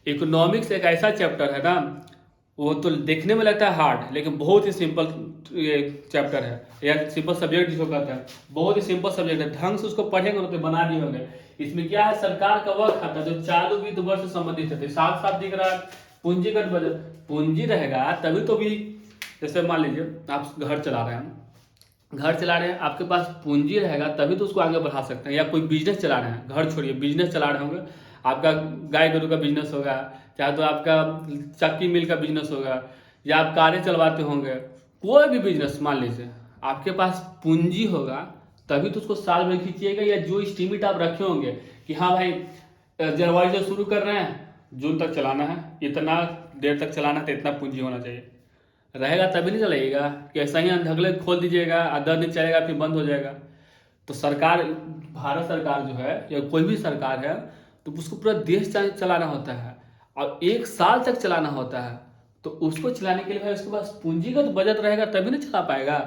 इकोनॉमिक्स एक ऐसा चैप्टर है ना, वो तो देखने में लगता है हार्ड, लेकिन बहुत ही सिंपल ये चैप्टर है, या सिंपल सब्जेक्ट जिसको कहते हैं, बहुत ही सिंपल सब्जेक्ट है। ढंग से उसको पढ़ेंगे तो बना दिए होंगे। इसमें क्या है? सरकार का वह खाता जो चालू वित्त वर्ष से संबंधित है, साथ साथ दिख रहा है पूंजीगत बजट। पूंजी रहेगा तभी तो भी, जैसे मान लीजिए आप घर चला रहे हैं, घर चला रहे हैं, आपके पास पूंजी रहेगा तभी तो उसको आगे बढ़ा सकते हैं। या कोई बिजनेस चला रहे हैं, घर छोड़िए बिजनेस चला रहे होंगे, आपका गाय गोरू का बिजनेस होगा, चाहे तो आपका चक्की मिल का बिजनेस होगा, या आप कारें चलवाते होंगे, कोई भी बिजनेस मान लीजिए, आपके पास पूंजी होगा तभी तो उसको साल भर खींचिएगा, या जो स्टीमिट आप रखे होंगे कि हाँ भाई जनवरी से शुरू कर रहे हैं, जून तक चलाना है, इतना देर तक चलाना है, तो इतना पूंजी होना चाहिए, रहेगा तभी नहीं चलेगा कि ऐसा ही अंधगले खोल दीजिएगा, 10 दिन चलेगा फिर बंद हो जाएगा। तो सरकार, भारत सरकार जो है या कोई भी सरकार है, तो उसको पूरा देश चलाना होता है और 1 साल तक चलाना होता है। तो उसको चलाने के लिए भाई उसके पास पूंजीगत बजट रहेगा तभी ना चला पाएगा।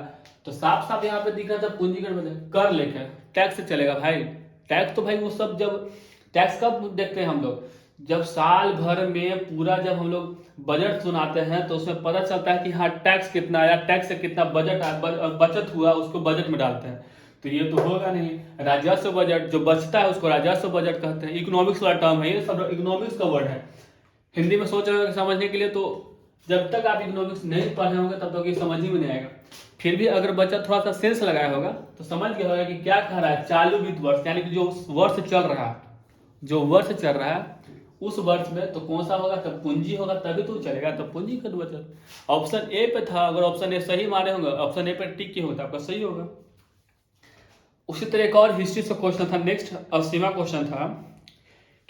तो साफ साफ यहाँ पे दिख रहा था पूंजीगत बजट। कर लेकर टैक्स से चलेगा भाई। टैक्स तो भाई वो सब, जब टैक्स कब देखते हैं हम लोग, जब साल भर में पूरा जब हम लोग बजट सुनाते हैं तो उसमें पता चलता है कि हाँ टैक्स कितना आया, टैक्स से कितना बचत हुआ, उसको बजट में डालते हैं। तो ये तो होगा नहीं। राजस्व बजट जो बचता है उसको राजस्व बजट कहते हैं। इकोनॉमिक्स वाला टर्म है, ये सब इकोनॉमिक्स का वर्ड है। हिंदी में सोच रहे हो समझने के लिए, तो जब तक आप इकोनॉमिक्स नहीं पढ़े होंगे तब तक ये समझ ही में नहीं आएगा। फिर भी अगर बच्चा थोड़ा सा सेंस लगाया होगा तो समझ गया होगा कि क्या कह रहा है। चालू वित्त वर्ष यानी कि जो वर्ष चल रहा है, जो वर्ष चल रहा है उस वर्ष में तो कौन सा होगा, तब पूंजी होगा तभी तो चलेगा, तब पूंजी का बचत। ऑप्शन ए पे था, अगर ऑप्शन ए सही मारे होंगे, ऑप्शन ए पे टिक किया होता आपका सही होगा। उसी तरह एक और हिस्ट्री से क्वेश्चन था, नेक्स्ट 80वां क्वेश्चन था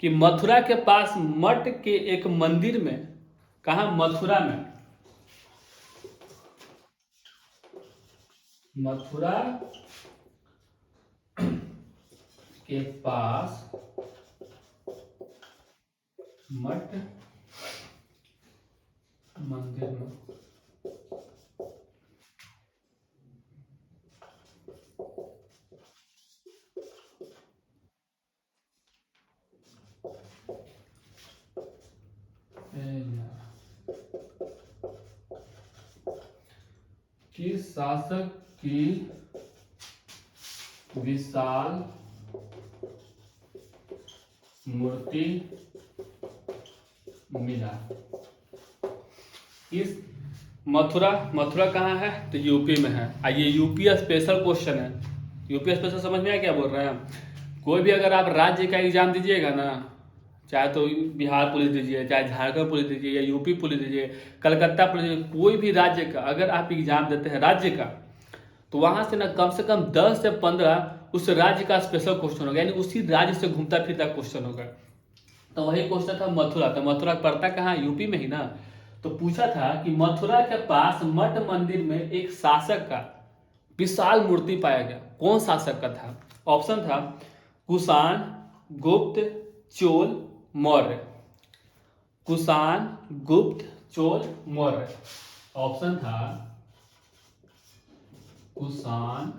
कि मथुरा के पास मठ के एक मंदिर में, कहा मथुरा में, मथुरा के पास मठ मंदिर में किस शासक की विशाल मूर्ति मिला। इस मथुरा कहाँ है, तो यूपी में है। ये यूपी स्पेशल क्वेश्चन है। यूपी स्पेशल समझ में आया क्या बोल रहे हैं। कोई भी अगर आप राज्य का एग्जाम दीजिएगा ना, चाहे तो बिहार पुलिस दीजिए, चाहे झारखंड पुलिस दीजिए, या यूपी पुलिस दीजिए, कलकत्ता पुलिस दीजिए, कोई भी राज्य का अगर आप एग्जाम देते हैं राज्य का, तो वहां से ना कम से कम 10 से 15 उस राज्य का स्पेशल क्वेश्चन होगा, यानी उसी राज्य से घूमता फिरता क्वेश्चन होगा। तो वही क्वेश्चन था मथुरा। तो मथुरा पड़ता कहाँ, यूपी में ही ना। तो पूछा था कि मथुरा के पास मठ मंदिर में एक शासक का विशाल मूर्ति पाया गया, कौन शासक का था। ऑप्शन था कुषाण, गुप्त, चोल, मौर्य। कुषाण, गुप्त, चोल, मौर्य। ऑप्शन था कुषाण,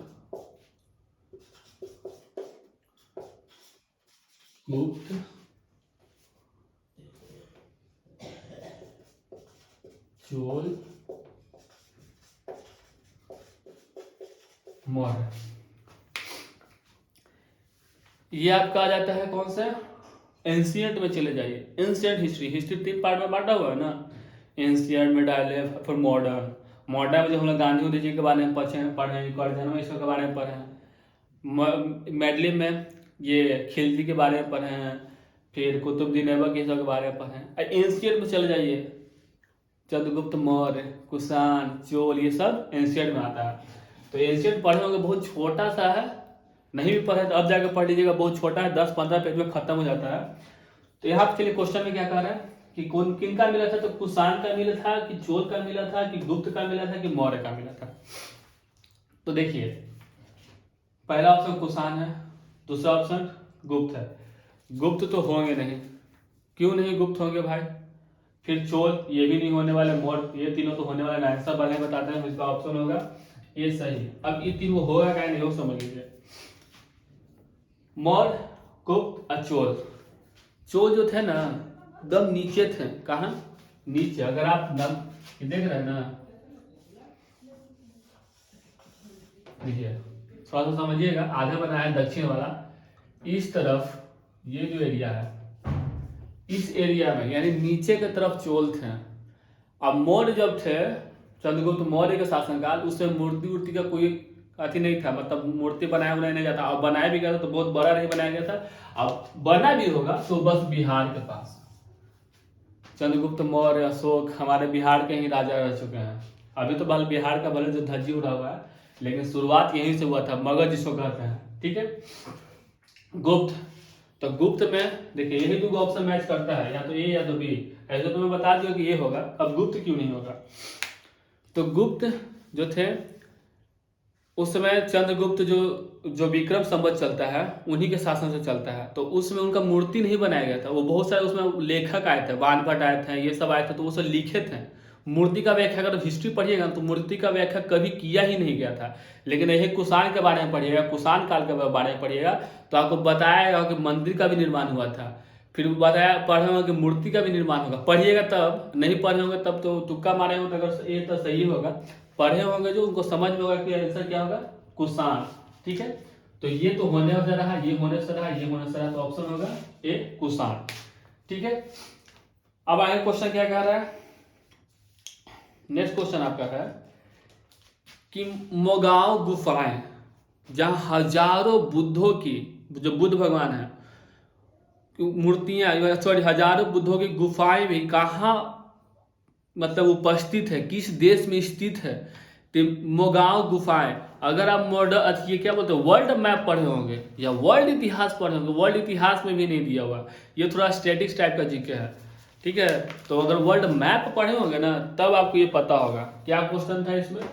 गुप्त, चोल, मौर्य। ये आपका आ जाता है कौन सा, एंशियंट में चले जाइए। एंशियंट हिस्ट्री, हिस्ट्री 3 पार्ट में बांटा हुआ है ना, एंशियंट, मिडाइल, फिर मॉडर्न। मॉडर्न में जो हम लोग गांधी जी के बारे में पढ़े इसके बारे में पढ़े हैं। मेडली में ये खिलजी के बारे में पढ़े हैं, फिर कुतुबुद्दीन ऐबक ये सब के बारे में पढ़े हैं। एंशियंट में चले जाइए, चंद्रगुप्त मौर्य, कुषाण, चोल, ये सब एंशियंट में आता है। तो एंशियंट पढ़े होंगे, बहुत छोटा सा है, नहीं भी पढ़े तो अब जाकर पढ़ लीजिएगा, बहुत छोटा है, 10-15 पेज में खत्म हो जाता है। तो यहाँ पे चलिए क्वेश्चन में क्या कह रहा है कि कौन किन का मिला था, तो कुषाण का मिला था, कि चोल का मिला था, कि गुप्त का मिला था, कि मौर्य का मिला था। तो देखिए पहला ऑप्शन कुषाण है, दूसरा ऑप्शन गुप्त है। गुप्त तो होंगे नहीं, क्यों नहीं गुप्त होंगे भाई। फिर चोल, ये भी नहीं होने वाले, मौर्य, ये तीनों तो होने वाले नहीं। सब बने बताते हैं, इसका ऑप्शन होगा ये सही। अब ये तीनों होगा क्या नहीं हो समझ लीजिए। मौर्य, गुप्त और चोल। चोल जो थे ना दम नीचे थे, कहा नीचे। अगर आप दम देख रहे हैं ना, देखिए थोड़ा सा समझिएगा, आधा बनाया दक्षिण वाला, इस तरफ ये जो एरिया है, इस एरिया में यानी नीचे की तरफ चोल थे। अब मौर्य जब थे, चंद्रगुप्त मौर्य के शासनकाल, उससे मूर्ति का कोई अति नहीं था, मतलब मूर्ति बनाया नहीं जाता। अब बनाया भी गया था तो बहुत बड़ा नहीं बनाया गया था। अब बना भी होगा तो बस बिहार के पास। चंद्रगुप्त मौर्य, अशोक हमारे बिहार के ही राजा रह चुके हैं। अभी तो बाल बिहार का भले जो धज्जी उड़ा हुआ है, लेकिन शुरुआत यहीं से हुआ था, मगध जिसको कहते हैं। ठीक है, गुप्त। तो गुप्त में देखिए यही दो ऑप्शन मैच करता है, या तो ए या तो बी। ऐसे तो मैं बता दिया कि ये होगा, अब गुप्त क्यों नहीं होगा। तो गुप्त जो थे उस समय चंद्रगुप्त जो जो विक्रम संवत चलता है उन्हीं के शासन से चलता है। तो उसमें उनका मूर्ति नहीं बनाया गया था, वो बहुत सारे उसमें लेखक आए थे, बाणभट्ट आए थे, ये सब आए थे, तो वो सब लिखे थे। मूर्ति का व्याख्या अगर हिस्ट्री पढ़िएगा तो मूर्ति का व्याख्या कभी किया ही नहीं गया था। लेकिन यही कुषाण के बारे में पढ़िएगा, कुषाण काल के बारे में पढ़िएगा तो आपको बताया कि मंदिर का भी निर्माण हुआ था। फिर बताया पढ़े होंगे कि मूर्ति का भी निर्माण होगा, पढ़िएगा तब, नहीं पढ़े होंगे तब तो तुक्का मारे होंगे, अगर ये तो सही होगा। पढ़े होंगे जो उनको समझ में होगा कि आंसर क्या होगा, कुषाण। ठीक है, तो ये तो होने से रहा, ये होने से रहा, ये होने से रहा, तो ऑप्शन होगा ए कुषाण। ठीक है, अब आगे क्वेश्चन क्या कह रहा है, नेक्स्ट क्वेश्चन आपका है कि मोगांव गुफाएं जहां हजारों बुद्धों की, जो बुद्ध भगवान है, मूर्तियां, सॉरी हजारों बुद्धों की गुफाएं भी कहाँ मतलब उपस्थित है, किस देश में स्थित है। तो मोगांव गुफाएं, अगर आप मॉडल ये क्या बोलते हैं वर्ल्ड मैप पढ़े होंगे या वर्ल्ड इतिहास पढ़े होंगे, वर्ल्ड इतिहास में भी नहीं दिया हुआ, ये थोड़ा स्टैटिक्स टाइप का जीके है। ठीक है, तो अगर वर्ल्ड मैप पढ़े होंगे ना तब आपको ये पता होगा। क्या क्वेश्चन था इसमें,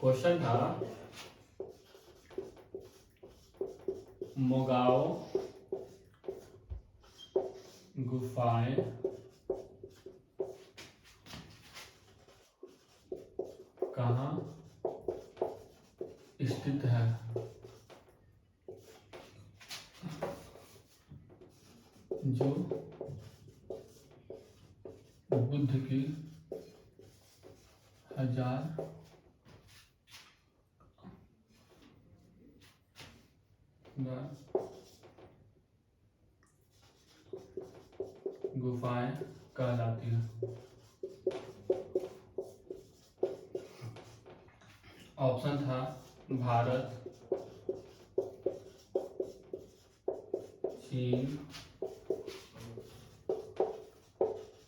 क्वेश्चन था मोगांव गुफाएं कहाँ स्थित है। जो बुद्ध की हजार गुफाएं कहलाती हैं। ऑप्शन था भारत, चीन,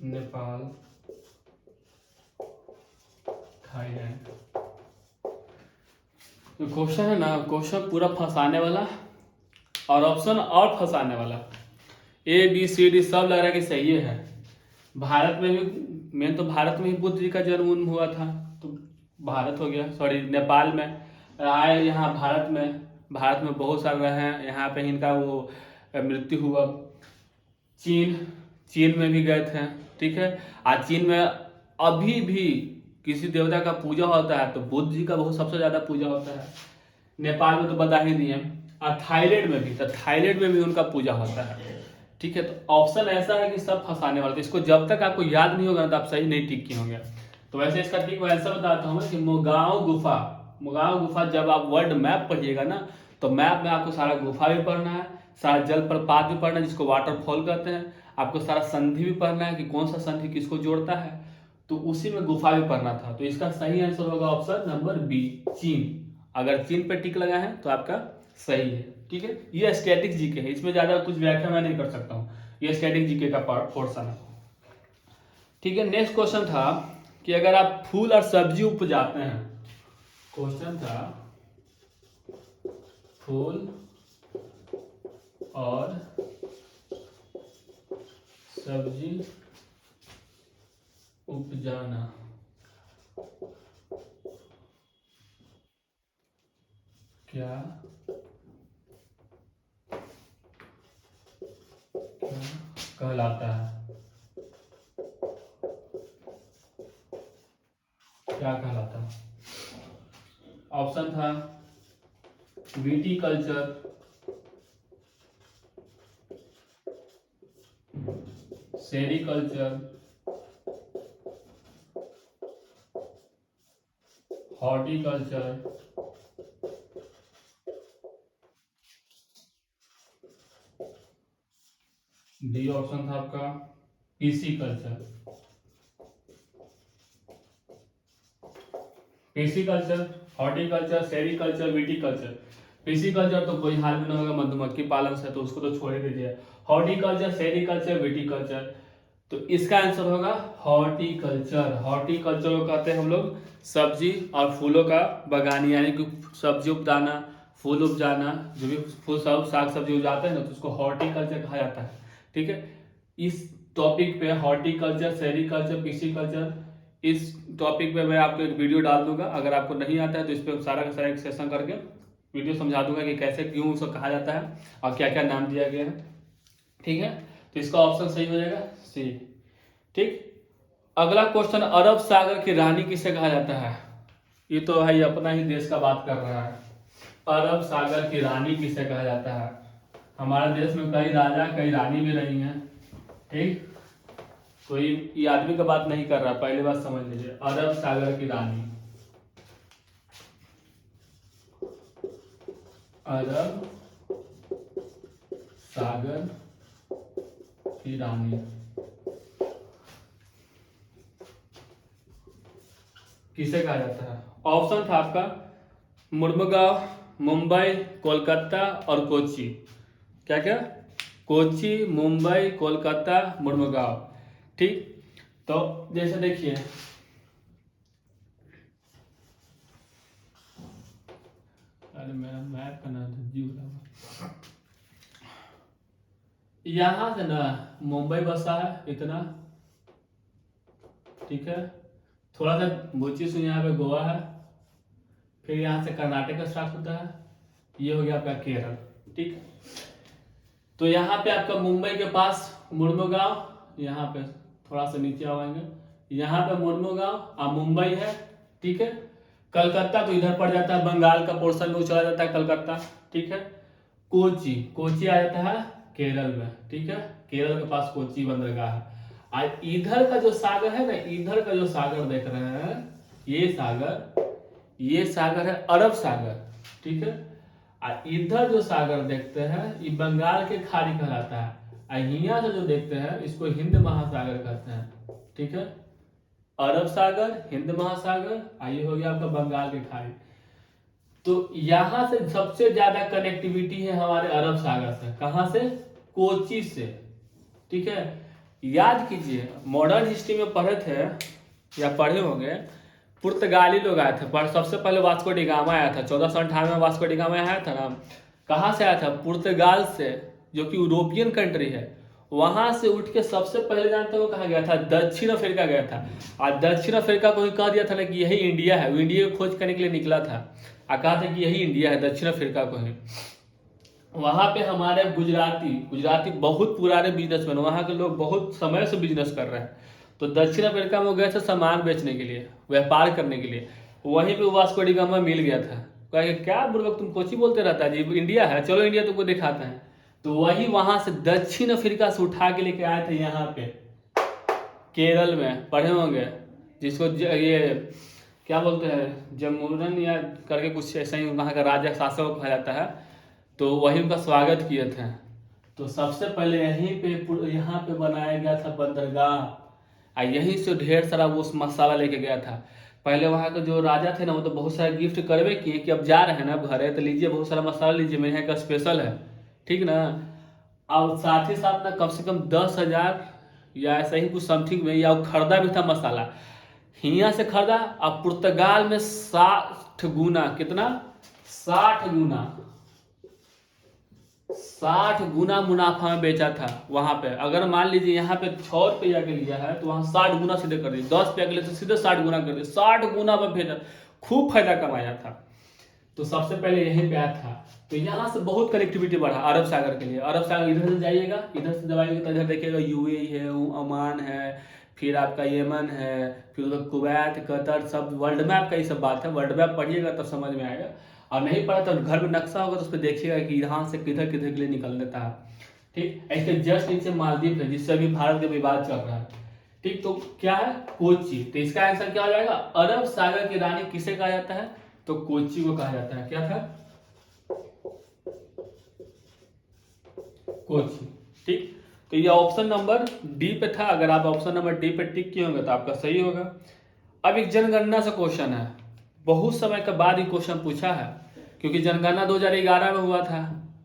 नेपाल, थाईलैंड। जो क्वेश्चन है ना, क्वेश्चन पूरा फंसाने वाला और ऑप्शन और फंसाने वाला, ए बी सी डी सब लग रहा है कि सही है। भारत में भी, मेन तो भारत में ही बुद्ध जी का जन्म हुआ था, तो भारत हो गया, सॉरी नेपाल में आए, यहाँ भारत में बहुत सारे रहे हैं, यहाँ पे इनका वो मृत्यु हुआ। चीन, चीन में भी गए थे। ठीक है, आज चीन में अभी भी किसी देवता का पूजा होता है तो बुद्ध जी का बहुत सबसे ज्यादा पूजा होता है। नेपाल में तो बता ही दिए, और थाईलैंड में भी, तो थाईलैंड में भी उनका पूजा होता है। ठीक है, तो ऑप्शन ऐसा है कि सब फंसाने वाला, तो इसको जब तक आपको याद नहीं होगा तो आप सही नहीं टिक किए होंगे। तो वैसे इसका ठीक आंसर बताता हूँ कि मोगांव गुफा, मोगांव गुफा जब आप वर्ल्ड मैप पढ़िएगा ना तो मैप में आपको सारा गुफा भी पढ़ना है, सारा जलप्रपात भी पढ़ना है जिसको वाटरफॉल कहते हैं, आपको सारा संधि भी पढ़ना है कि कौन सा संधि किसको जोड़ता है, तो उसी में गुफा भी पढ़ना था। तो इसका सही आंसर होगा ऑप्शन नंबर बी, चीन। अगर चीन पे टिक लगा है तो आपका सही है। ठीक है, ये स्टैटिक जीके है, इसमें ज्यादा कुछ व्याख्या मैं नहीं कर सकता हूँ, ये स्टैटिक जीके का पोर्शन है। ठीक है, नेक्स्ट क्वेश्चन था कि अगर आप फूल और सब्जी उपजाते हैं, क्वेश्चन था फूल और सब्जी उपजाना क्या कहलाता है, क्या कहलाता है। ऑप्शन था viticulture, sericulture, horticulture, D option था आपका PC culture. Pisciculture, horticulture, sericulture, viticulture. Pisciculture तो कोई हाल में ना होगा, मधुमक्खी पालन से, तो उसको तो छोड़ ही दीजिए। हॉर्टिकल्चर, सेरिकल्चर, विटीकल्चर, तो इसका आंसर होगा हॉर्टिकल्चर। हॉर्टिकल्चर को कहते हैं हम लोग सब्जी और फूलों का बगानी, यानी कि सब्जी उपजाना, फूल उपजाना, जो भी फूल सब साग सब्जी उपजाते हैं ना, तो उसको हॉर्टिकल्चर कहा जाता है। ठीक है, इस टॉपिक पे हॉर्टिकल्चर, सेरिकल्चर, पिसीकल्चर, इस टॉपिक पे मैं आपको एक वीडियो डाल दूंगा। अगर आपको नहीं आता है तो इस पर सारा का सारा एक सेशन करके वीडियो समझा दूंगा कि कैसे क्यों उसको कहा जाता है और क्या क्या नाम दिया गया है। ठीक है, तो इसका ऑप्शन सही हो जाएगा सी। ठीक, अगला क्वेश्चन, अरब सागर की रानी किसे कहा जाता है? ये तो भाई अपना ही देश का बात कर रहा है। अरब सागर की रानी किसे कहा जाता है? हमारे देश में कई राजा कई रानी भी रही हैं। ठीक, कोई ये आदमी का बात नहीं कर रहा, पहले बात समझ लीजिए। अरब सागर की रानी, अरब सागर की रानी किसे कहा जाता है? ऑप्शन था आपका मुर्मुगांव, मुंबई, कोलकाता और कोच्चि। क्या क्या? कोच्चि, मुंबई, कोलकाता, मुर्मुगांव। ठीक, तो जैसे देखिए, अरे मेरा मैप का नाम था, यहाँ से ना मुंबई बसा है इतना, ठीक है, थोड़ा सा बुच्ची से यहाँ पे गोवा है, फिर यहाँ से कर्नाटक का स्टार्ट होता है, ये हो गया आपका केरल। ठीक, तो यहाँ पे आपका मुंबई के पास मुर्मुगांव, यहाँ पे थोड़ा सा नीचे आएंगे, यहाँ पे मुर्मुगांव और मुंबई है। ठीक है, कलकत्ता तो इधर पड़ जाता है, बंगाल का पोर्शन में चला जाता है कलकत्ता। ठीक है, कोची, कोची आ जाता है केरल में। ठीक है, केरल के पास कोची बंदरगाह है। आज इधर का जो सागर है ना, इधर का जो सागर देख रहे हैं, ये सागर है अरब सागर। ठीक है, इधर जो सागर देखते हैं ये बंगाल के खाड़ी कहलाता है, और यहाँ से जो देखते हैं इसको हिंद महासागर कहते हैं। ठीक है, अरब सागर, हिंद महासागर, ये हो गया आपका बंगाल के खाड़ी। तो यहां से सबसे ज्यादा कनेक्टिविटी है हमारे अरब सागर से। कहां से? कोची से। ठीक है, याद कीजिए, मॉडर्न हिस्ट्री में पढ़े थे या पढ़े होंगे, पुर्तगाली लोग आए थे, पर सबसे पहले वास्को डी गामा आया था। 1498 में वास्को डी गामा आया था ना। कहाँ से आया था? पुर्तगाल से, जो कि यूरोपियन कंट्री है। वहां से उठ के सबसे पहले जानते हो कहाँ गया था? दक्षिण अफ्रीका गया था। और दक्षिण अफ्रीका को ही कह दिया था ना कि यही इंडिया है। वो इंडिया को खोज करने के लिए निकला था और कहा था कि यही इंडिया है, दक्षिण अफ्रीका को है। वहां पे हमारे गुजराती बहुत पुराने बिजनेसमैन, वहां के लोग बहुत समय से बिजनेस कर रहे हैं। तो दक्षिण अफ्रीका में गए थे सामान बेचने के लिए, व्यापार करने के लिए। वहीं पे वास्को डी गामा मिल गया था। कहा क्या बुर्बक तुम कोची बोलते रहता है जी, इंडिया है, चलो इंडिया तुमको दिखाते हैं। तो वही वहां से दक्षिण अफ्रीका से उठा के लेके आए थे यहाँ पे केरल में, पढ़े होंगे, जिसको ये क्या बोलते हैं, जमुरन या करके कुछ ऐसा ही वहाँ का राजा शासक को कहा जाता है। तो वही उनका स्वागत किए थे। तो सबसे पहले यहाँ पे बनाया गया था बंदरगाह, यहीं से ढेर सारा वो मसाला लेके गया था। पहले वहाँ के जो राजा थे ना, वो तो बहुत सारा गिफ्ट करवे किए कि अब जा रहे हैं ना घर, तो लीजिए बहुत सारा मसाला लीजिए, मेरे यहाँ का स्पेशल है। ठीक ना, और साथ ही साथ ना कम से कम 10,000 या ऐसा ही कुछ समथिंग में, या खरीदा भी था मसाला, हिया से खरीदा। और पुर्तगाल में 60 गुना, कितना? 60 गुना मुनाफा में बेचा था वहां पे। अगर मान लीजिए यहाँ पे 6 रुपया के लिया है, तो वहां 60 गुना सीधे कर दिए। 10 रुपया के लिए तो सीधे 60 गुना कर दिए, 60 गुना में भेजा, खूब फायदा कमाया था। तो सबसे पहले यहीं पे आया था। तो यहाँ से बहुत कनेक्टिविटी बढ़ा अरब सागर के लिए। अरब सागर इधर से जाइएगा, इधर से दबाइएगा तो इधर देखिएगा यूएई है, ओमान है, फिर आपका येमन है, फिर उधर कुवैत, कतर, सब वर्ल्ड मैप का ये सब बात है। वर्ल्ड मैप पढ़िएगा तो समझ में आएगा, और नहीं पढ़ा तो घर में नक्शा होगा तो उस पर देखिएगा कि यहाँ से किधर किधर के लिए निकल देता है। ठीक, इसके जस्ट नीचे मालदीव है, जिससे अभी भारत का विवाद चल रहा है। ठीक, तो क्या है? कोच्चि। तो इसका आंसर क्या हो जाएगा? अरब सागर की रानी किसे कहा जाता है? तो कोच्चि को कहा जाता है। क्या था? कोच्चि। ठीक, तो ये ऑप्शन नंबर डी पे था। अगर आप ऑप्शन नंबर डी पे टिक किए होंगे तो आपका सही होगा। अब एक जनगणना से क्वेश्चन है, बहुत समय के बाद ही क्वेश्चन पूछा है, क्योंकि जनगणना 2011 में हुआ था,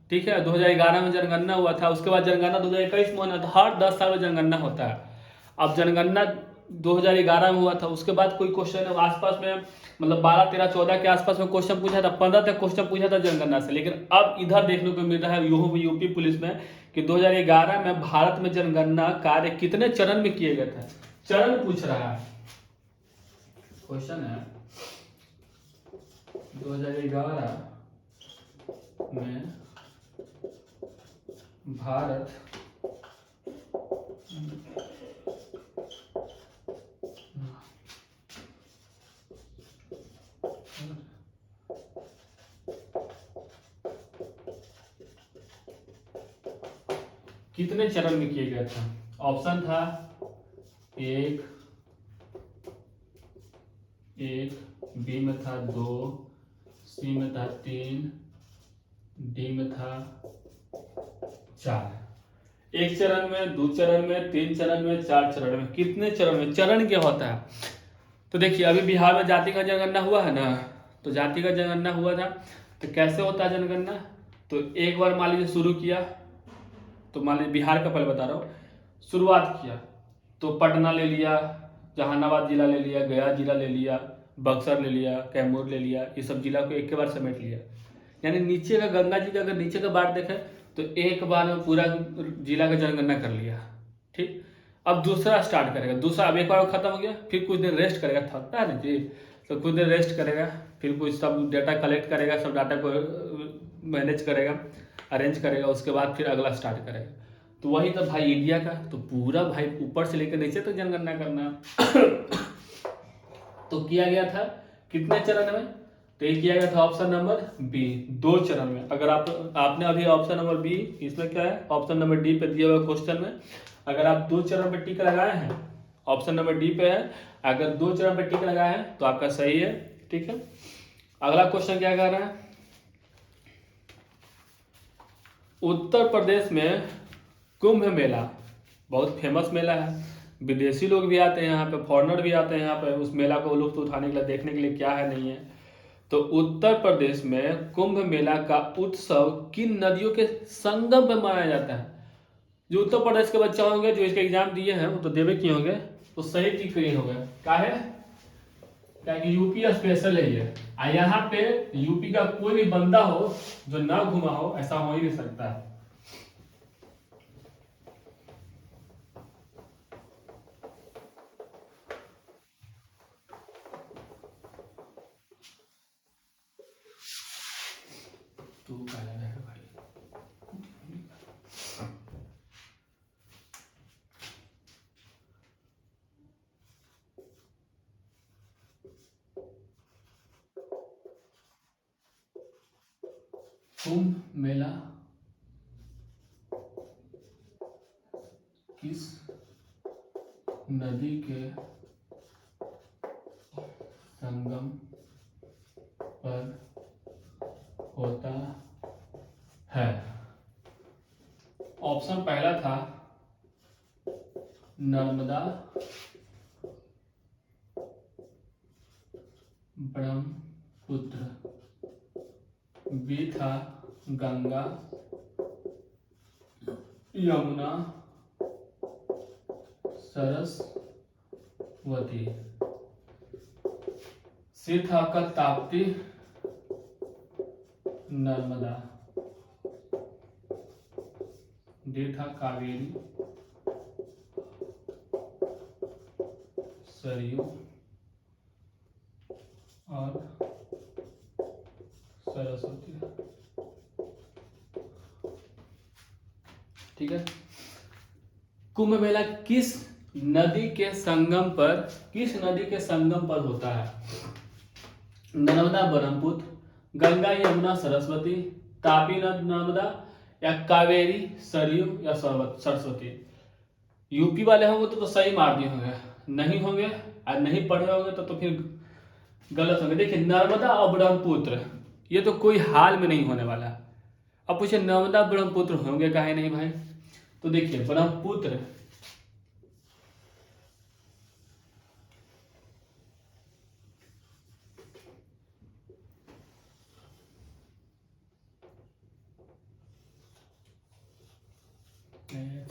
ठीक है, 2011 में जनगणना हुआ था, उसके बाद जनगणना 2021 में होना था, हर 10 साल में जनगणना होता है। अब जनगणना 2011 में हुआ था, उसके बाद कोई क्वेश्चन आसपास में मतलब 12, 13, 14 के आसपास में क्वेश्चन पूछा था, 15 तक क्वेश्चन पूछा था जनगणना से। लेकिन अब इधर देखने को मिल रहा है यूपी पुलिस में कि 2011 में भारत में जनगणना कार्य कितने चरण में किए गए थे, चरण पूछ रहा है। क्वेश्चन है 2011 में भारत कितने चरण में किए गए थे। ऑप्शन था 1, बी में था 2, सी में था 3, डी में था 4। 1 चरण में, 2 चरण में, 3 चरण में, 4 चरण में। कितने चरण में, चरण क्या होता है? तो देखिए अभी बिहार में जाति का जनगणना हुआ है ना, तो जाति का जनगणना हुआ था, तो कैसे होता है जनगणना? तो एक बार मान लीजिए शुरू किया, तो मान लीजिए बिहार का पहले बता रहा हूँ, शुरुआत किया तो पटना ले लिया, जहानाबाद जिला ले लिया, गया जिला ले लिया, बक्सर ले लिया, कैमूर ले लिया, ये सब जिला को एक के बार समेट लिया। यानी नीचे का गंगा जी का अगर नीचे का बार देखें तो एक बार में पूरा जिला का जनगणना कर लिया, ठीक। अब दूसरा स्टार्ट करेगा, दूसरा अब एक बार खत्म हो गया, फिर कुछ दिन रेस्ट करेगा, थकता है ना जी, तो कुछ दिन रेस्ट करेगा, फिर कुछ सब डाटा कलेक्ट करेगा, सब डाटा को मैनेज करेगा, अरेंज करेगा, उसके बाद फिर अगला स्टार्ट करेगा। तो वही तो भाई इंडिया का, तो पूरा भाई ऊपर से लेकर नीचे तक जनगणना करना तो किया गया था कितने चरण में? तो ये किया गया था ऑप्शन नंबर बी, 2 चरण में। अगर आपने अभी ऑप्शन नंबर बी, इसमें क्या है, ऑप्शन नंबर डी पे दिया हुआ क्वेश्चन में अगर आप 2 चरण पे टिक लगाए हैं, ऑप्शन नंबर डी पे है, अगर 2 चरण पे टिक लगाए हैं तो आपका सही है, ठीक है। अगला क्वेश्चन क्या कह रहा है? उत्तर प्रदेश में कुंभ मेला बहुत फेमस मेला है, विदेशी लोग भी आते हैं यहाँ पे, फॉरेनर भी आते हैं यहाँ पे उस मेला को लुत्फ उठाने के लिए, देखने के लिए क्या है नहीं है। तो उत्तर प्रदेश में कुंभ मेला का उत्सव किन नदियों के संगम पर मनाया जाता है? जो उत्तर प्रदेश के बच्चे होंगे जो इसके एग्जाम दिए हैं वो तो देवे किए होंगे, तो सही टिक कहीं होगा। क्या है? क्या कि यूपी स्पेशल है ये, यहाँ पे यूपी का कोई भी बंदा हो जो ना घुमा हो, ऐसा हो ही नहीं सकता है। तो पहला रहेगा भाई, कुंभ मेला किस नदी के संगम पर होता है? ऑप्शन पहला था नर्मदा, ब्रह्मपुत्र, बी था गंगा, यमुना, सरस्वती, सी था आपका ताप्ती, नर्मदा, डी था कावेरी, सरयू और सरस्वती, ठीक है। कुंभ मेला किस नदी के संगम पर, किस नदी के संगम पर होता है? नर्मदा ब्रह्मपुत्र, गंगा यमुना सरस्वती, तापी नर्मदा, या कावेरी सरयू, या सरस्वती। यूपी वाले होंगे तो सही मार दिए होंगे, नहीं होंगे और नहीं पढ़े होंगे तो फिर गलत होंगे। देखिए नर्मदा और ब्रह्मपुत्र ये तो कोई हाल में नहीं होने वाला। अब पूछे नर्मदा ब्रह्मपुत्र होंगे काहे नहीं भाई? तो देखिए ब्रह्मपुत्र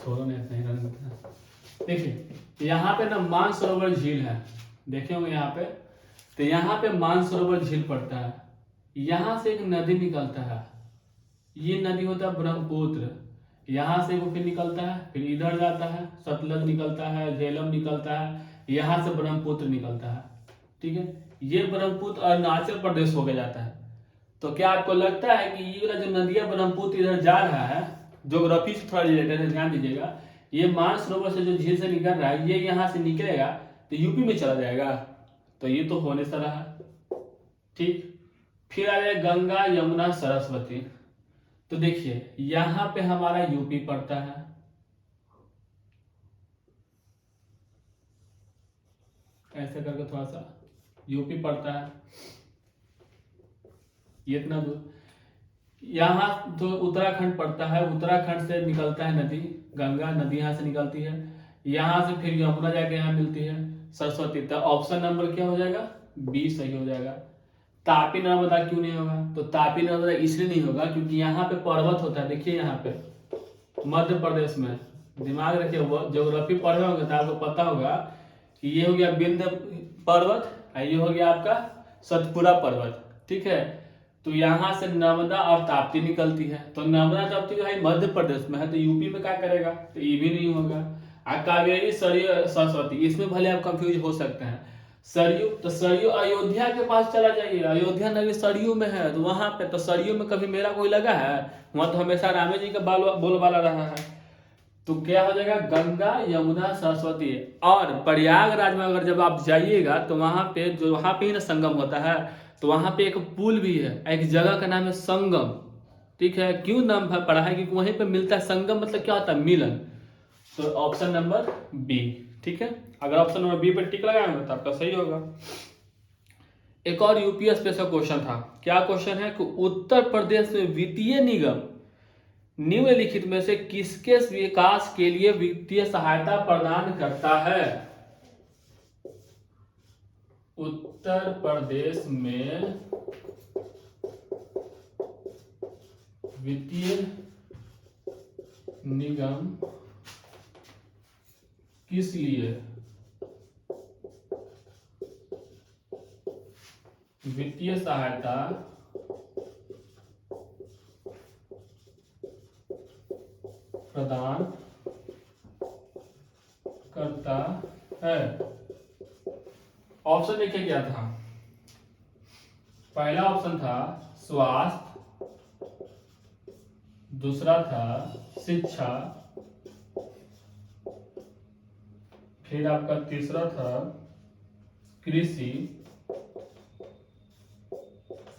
छोड़ो नहीं, ऐसा ही रहने देते हैं। देखिए यहाँ पे ना मानसरोवर झील है, देखे होंगे यहाँ पे। तो यहाँ पे मानसरोवर झील पड़ता है, यहाँ से एक नदी निकलता है, ये नदी होता है ब्रह्मपुत्र। यहाँ से वो फिर निकलता है, फिर इधर जाता है, सतलज निकलता है, झेलम निकलता है, यहाँ से ब्रह्मपुत्र निकलता है। ठीक है, ये ब्रह्मपुत्र अरुणाचल प्रदेश होके जाता है। तो क्या आपको लगता है कि ये वाला जो नदिया ब्रह्मपुत्र इधर जा रहा है, ज्योग्राफी से थोड़ा रिलेटेड है, ध्यान दीजिएगा, ये मानसरोवर से जो झील से निकल रहा है, ये यहाँ से निकलेगा तो यूपी में चला जाएगा? तो ये तो होने से रहा है। ठीक, फिर आ जाए गंगा यमुना सरस्वती। तो देखिए यहाँ पे हमारा यूपी पड़ता है, ऐसे करके थोड़ा सा यूपी पड़ता है, ये इतना दूर। यहाँ तो उत्तराखंड पड़ता है, उत्तराखंड से निकलता है नदी, गंगा नदी यहाँ से निकलती है, यहाँ से फिर यमुना जाके यहाँ मिलती है सरस्वती। तो ऑप्शन नंबर क्या हो जाएगा? बी सही हो जाएगा। तापी नर्मदा क्यों नहीं होगा? तो तापी नर्मदा इसलिए नहीं होगा क्योंकि यहाँ पे पर्वत होता है। देखिए यहाँ पे मध्य प्रदेश में, दिमाग रखिए, ज्योग्राफी पढ़े होंगे तो आपको पता होगा कि ये हो गया विंध्य पर्वत, ये हो गया आपका सतपुड़ा पर्वत। ठीक है, तो यहाँ से नर्मदा और ताप्ती निकलती है। तो नर्मदा ताप्ती जो है मध्य प्रदेश में है, तो यूपी में क्या करेगा? तो ये भी नहीं होगा। कावेरी सरयू सरस्वती, इसमें भले आप कंफ्यूज हो सकते हैं। सरयू, तो सरयू अयोध्या के पास चला जाइए, अयोध्या नगरी सरयू में है, तो वहां पे तो सरयू में कभी मेला कोई लगा है? वहां तो हमेशा रामे जी का बोलबाला रहा है। तो क्या हो जाएगा? गंगा यमुना सरस्वती। और प्रयागराज में अगर जब आप जाइएगा तो वहां पे जो वहां पे ही ना संगम होता है, तो वहां पे एक पुल भी है, एक जगह का नाम है संगम। ठीक है, क्यों नाम पड़ा है? क्योंकि वहीं पे मिलता है संगम, मतलब क्या होता है? मिलन। तो ऑप्शन नंबर बी। ठीक है, अगर ऑप्शन नंबर बी पर टिक लगाएंगे तो आपका सही होगा। एक और यूपीएससी स्पेशल क्वेश्चन था। क्या क्वेश्चन है कि उत्तर प्रदेश में वित्तीय निगम निम्नलिखित में से किसके विकास के लिए वित्तीय सहायता प्रदान करता है? उत्तर प्रदेश में वित्तीय निगम किस लिए वित्तीय सहायता प्रदान करता है? ऑप्शन देखिए क्या था। पहला ऑप्शन था स्वास्थ्य, दूसरा था शिक्षा, फिर आपका तीसरा था कृषि,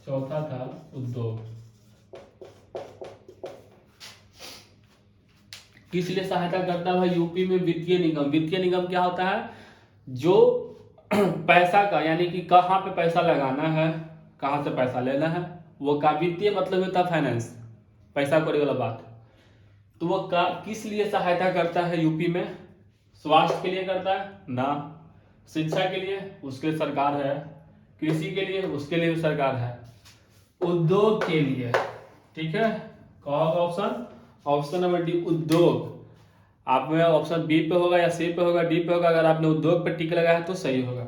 चौथा था उद्योग। किस लिए सहायता करता है यूपी में वित्तीय निगम? वित्तीय निगम क्या होता है? जो पैसा का, यानी कि कहाँ पे पैसा लगाना है, कहाँ से पैसा लेना है, वो का वित्तीय मतलब होता है फाइनेंस, पैसा कौड़ी वाला बात। तो वो किस लिए सहायता करता है यूपी में? स्वास्थ्य के लिए करता है ना, शिक्षा के लिए उसके लिए सरकार है, कृषि के लिए उसके लिए भी सरकार है, उद्योग के लिए। ठीक है, कौन होगा ऑप्शन? ऑप्शन नंबर डी उद्योग। आप में ऑप्शन बी पे होगा या सी पे होगा, डी पे होगा। अगर आपने उद्योग पे टिक लगाया है तो सही होगा।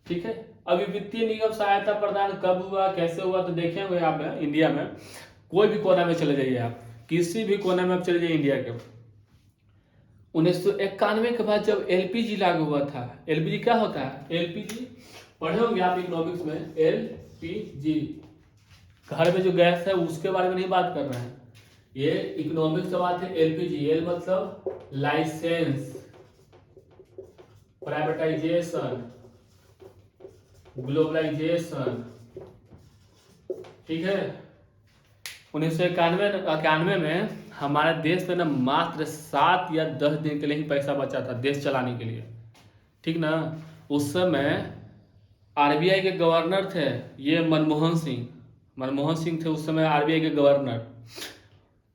ठीक है, अभी वित्तीय निगम सहायता प्रदान कब हुआ, कैसे हुआ? तो देखेंगे आप इंडिया में कोई भी कोना में चले जाइए, आप किसी भी कोना में आप चले जाइए इंडिया के, 1991 के बाद जब एलपीजी लागू हुआ था। एलपीजी क्या होता है? एलपीजी पढ़े होंगे आप इकोनॉमिक्स में। एलपीजी घर में जो गैस है उसके बारे में नहीं बात कर रहे हैं, ये इकोनॉमिक्स का बात है। एलपीजी, एल मतलब लाइसेंस, प्राइवेटाइजेशन, ग्लोबलाइजेशन। ठीक है, 1991 में हमारे देश में ना मात्र 7 या 10 दिन के लिए ही पैसा बचा था देश चलाने के लिए। ठीक ना, उस समय आरबीआई के गवर्नर थे ये मनमोहन सिंह थे उस समय आरबीआई के गवर्नर।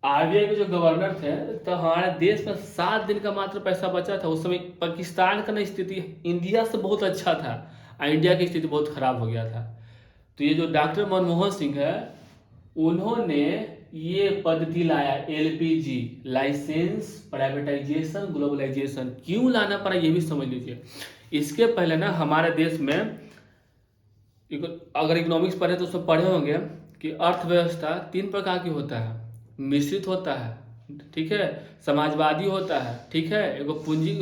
आरबीआई के जो गवर्नर थे तो हमारे देश में 7 दिन का मात्र पैसा बचा था। उस समय पाकिस्तान का ना स्थिति इंडिया से बहुत अच्छा था और इंडिया की स्थिति बहुत खराब हो गया था। तो ये जो डॉक्टर मनमोहन सिंह है, उन्होंने ये पद्धति लाया एलपीजी, लाइसेंस प्राइवेटाइजेशन ग्लोबलाइजेशन। क्यों लाना पड़ा ये भी समझ लीजिए। इसके पहले ना हमारे देश में अगर इकोनॉमिक्स पढ़े तो उसमें पढ़े होंगे कि अर्थव्यवस्था 3 प्रकार की होता है। मिश्रित होता है, ठीक है, समाजवादी होता है, ठीक है, एगो पूंजी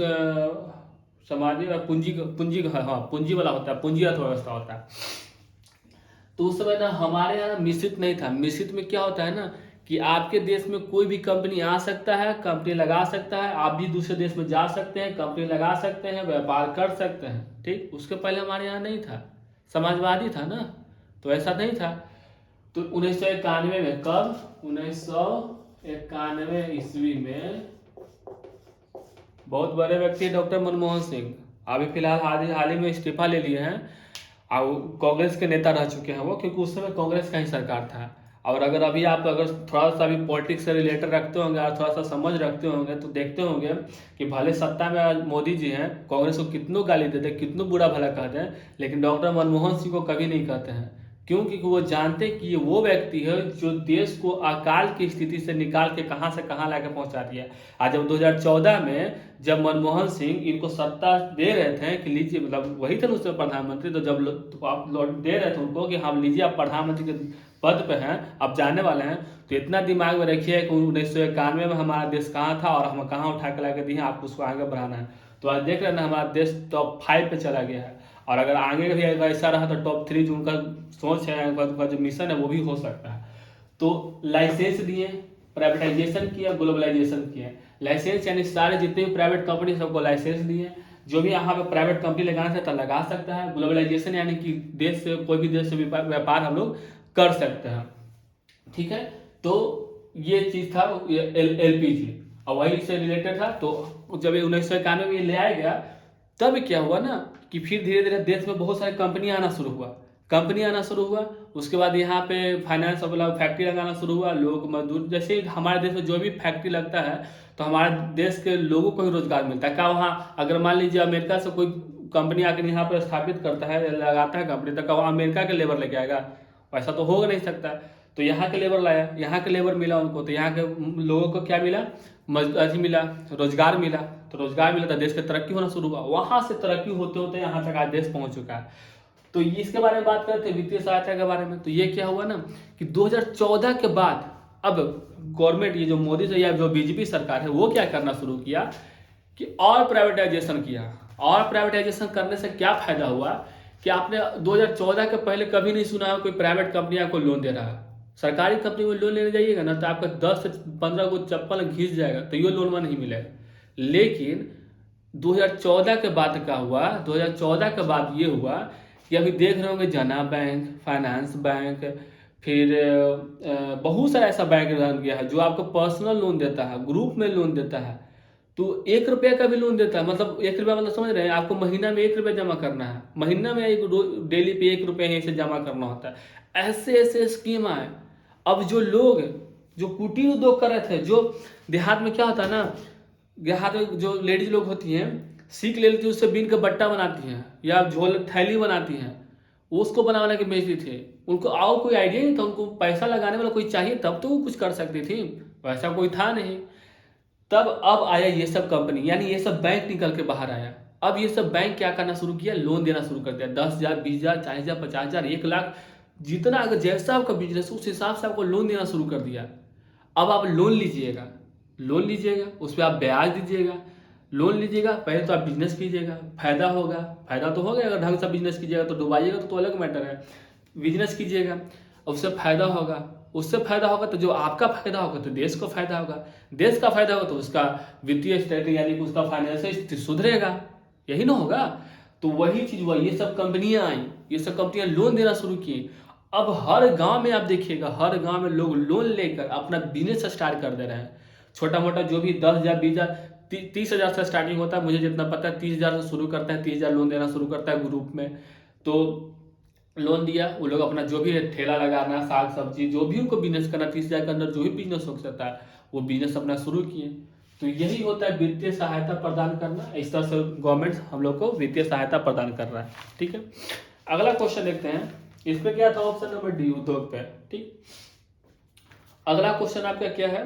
समाजी पूंजी पूंजी हाँ पूंजी वाला होता है, पूंजी अर्थव्यवस्था होता है। तो उस समय ना हमारे यहाँ मिश्रित नहीं था। मिश्रित में क्या होता है ना कि आपके देश में कोई भी कंपनी आ सकता है, कंपनी लगा सकता है, आप भी दूसरे देश में जा सकते हैं, कंपनी लगा सकते हैं, व्यापार कर सकते हैं, ठीक। उसके पहले हमारे यहाँ नहीं था, समाजवादी था ना, तो ऐसा नहीं था। तो 1991 में, कब, 1991 ईस्वी में बहुत बड़े व्यक्ति डॉक्टर मनमोहन सिंह, अभी फिलहाल हाल ही में इस्तीफा ले लिए हैं और कांग्रेस के नेता रह चुके हैं वो, क्योंकि उस समय कांग्रेस का ही सरकार था। और अगर अभी आप अगर थोड़ा सा भी पॉलिटिक्स से रिलेटेड रखते होंगे और थोड़ा सा समझ रखते होंगे तो देखते होंगे कि भले सत्ता में आज मोदी जी हैं, कांग्रेस को कितनों गाली देते हैं, कितनों बुरा भला कहते हैं, लेकिन डॉक्टर मनमोहन सिंह को कभी नहीं कहते हैं। क्यों? क्योंकि वो जानते हैं कि ये वो व्यक्ति है जो देश को अकाल की स्थिति से निकाल के कहाँ से कहाँ लाके पहुंचा दिया। आज जब 2014 में जब मनमोहन सिंह इनको सत्ता दे रहे थे कि लीजिए, मतलब वही थे उसमें प्रधानमंत्री, तो जब तो आप दे रहे थे उनको कि हाँ लीजिए आप प्रधानमंत्री के पद पे हैं, आप जाने वाले हैं, तो इतना दिमाग में रखिए कि 1991 में हमारा देश कहाँ था और हम कहाँ उठा के ला के दिए, आपको उसको आगे बढ़ाना है। तो आज देख रहे हैं ना हमारा देश टॉप 5 पे चला गया है, और अगर आगे भी अगर ऐसा रहा तो टॉप 3 जो उनका सोच है, उनका जो मिशन है वो भी हो सकता है। तो लाइसेंस दिए, प्राइवेटाइजेशन किया, ग्लोबलाइजेशन किया। लाइसेंस यानी सारे जितने भी प्राइवेट कंपनी सबको लाइसेंस दिए, जो भी यहाँ पे प्राइवेट कंपनी लगाना चाहता है लगा सकता है। ग्लोबलाइजेशन यानी कि देश से कोई भी देश से व्यापार हम लोग कर सकते हैं, ठीक है। तो ये चीज था एलपीजी, और वही से रिलेटेड था। तो जब 1991 में ले आया गया, तब क्या हुआ ना कि फिर धीरे धीरे देश में बहुत सारी कंपनियां आना शुरू हुआ। उसके बाद यहाँ पे फाइनेंस वाला फैक्ट्री लगाना शुरू हुआ, लोग मजदूर, जैसे हमारे देश में जो भी फैक्ट्री लगता है तो हमारे देश के लोगों को ही रोजगार मिलता है। क्या वहाँ अगर मान लीजिए अमेरिका से कोई कंपनी आकर यहाँ पर स्थापित करता है, लगाता है कंपनी, तो क्या वहाँ अमेरिका के लेबर लेके आएगा? ऐसा तो हो नहीं सकता। तो यहाँ के लेबर लाया, यहाँ के लेबर मिला उनको, तो यहाँ के लोगों को क्या मिला? मजदूरी मिला, रोजगार मिला। तो रोजगार मिला तो देश की तरक्की होना शुरू हुआ। वहां से तरक्की होते होते यहाँ तक आज देश पहुंच चुका है। तो इसके बारे में बात करते हैं, वित्तीय सहायता के बारे में। तो ये क्या हुआ ना कि 2014 के बाद अब गवर्नमेंट, ये जो मोदी से या जो बीजेपी सरकार है, वो क्या करना शुरू किया कि और प्राइवेटाइजेशन किया। और प्राइवेटाइजेशन करने से क्या फायदा हुआ कि आपने 2014 के पहले कभी नहीं सुना है कोई प्राइवेट कंपनी आपको लोन दे रहा है। सरकारी कंपनी में लोन लेने जाइएगा ना तो आपका 10 से 15 को चप्पल घिस जाएगा, तो ये लोन नहीं मिलेगा। लेकिन 2014 के बाद क्या हुआ, 2014 के बाद ये हुआ कि अभी देख रहे होंगे जना बैंक, फाइनेंस बैंक, फिर बहुत सारा ऐसा बैंक बन गया है जो आपको पर्सनल लोन देता है, ग्रुप में लोन देता है। तो 1 रुपया का भी लोन देता है, मतलब 1 रुपया, मतलब समझ रहे हैं, आपको महीना में 1 रुपया जमा करना है, महीना में डेली पे 1 रुपया ही से जमा करना होता है। ऐसे ऐसे स्कीम आए। अब जो लोग जो कुटीर उद्योग कर रहे थे, जो देहात में क्या होता है ना, देहात में जो लेडीज लोग होती हैं सीख ले लेती है, उससे बीन का बट्टा बनाती हैं या झोल थैली बनाती हैं, उसको बना के बेचती थी। उनको और कोई आइडिया नहीं था, उनको पैसा लगाने वाला कोई चाहिए तब तो वो कुछ कर सकती थी, वैसा कोई था नहीं। तब अब आया ये सब कंपनी, यानी ये सब बैंक निकल के बाहर आया। अब ये सब बैंक क्या करना शुरू किया, लोन देना शुरू कर दिया। 10,000, 20,000, 40,000, 50,000, 1 लाख, जितना अगर जैसा आपका बिजनेस उस हिसाब से आपको लोन देना शुरू कर दिया। अब आप लोन लीजिएगा, उस पर आप ब्याज दीजिएगा, लोन लीजिएगा, पहले तो आप बिजनेस कीजिएगा, फायदा होगा, फायदा तो होगा, अगर ढंग से बिजनेस कीजिएगा तो डुबाइएगा तो अलग मैटर है। बिजनेस कीजिएगा, उससे फायदा होगा, तो जो आपका फायदा होगा तो देश को फायदा होगा, देश का फायदा होगा तो उसका वित्तीय स्थिति यानी कि उसका फाइनेंशियल स्थिति सुधरेगा, यही ना होगा। तो वही चीज हुआ, ये सब कंपनियां आई, ये सब कंपनियां लोन देना शुरू की। अब हर गांव में आप देखिएगा, हर गांव में लोग लोन लेकर अपना बिजनेस स्टार्ट कर दे रहे हैं। छोटा मोटा जो भी 10,000, 20,000, 30,000 से स्टार्टिंग होता है, मुझे जितना पता है 30,000 से शुरू करता है, 30,000 लोन देना शुरू करता है ग्रुप में। तो लोन दिया, वो लोग अपना जो भी ठेला लगाना, साग सब्जी, जो भी उनको बिजनेस करना, 30,000 के अंदर जो भी बिजनेस हो सकता है वो बिजनेस अपना शुरू किए। तो यही होता है वित्तीय सहायता प्रदान करना। इस तरह से गवर्नमेंट हम लोग को वित्तीय सहायता प्रदान कर रहा है, ठीक है। अगला क्वेश्चन देखते हैं, इस पे क्या था, ऑप्शन नंबर डी, उद्योग पे, ठीक। अगला क्वेश्चन आपका क्या है,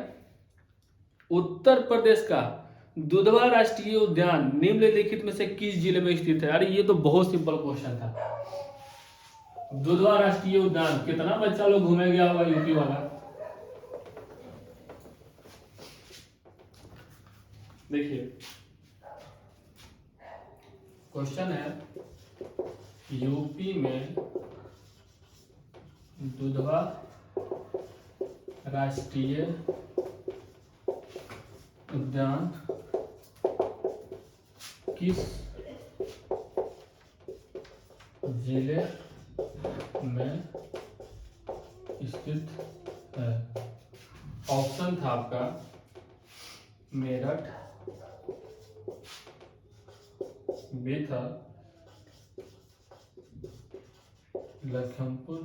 उत्तर प्रदेश का दुधवा राष्ट्रीय उद्यान निम्नलिखित में से किस जिले में स्थित है। अरे ये तो बहुत सिंपल क्वेश्चन था। दुधवा राष्ट्रीय उद्यान, कितना बच्चा लोग घूमे गया होगा यूपी वाला। देखिए क्वेश्चन है, यूपी में दुधवा राष्ट्रीय उद्यान किस जिले में स्थित है। ऑप्शन था आपका मेरठ, बी था लखीमपुर,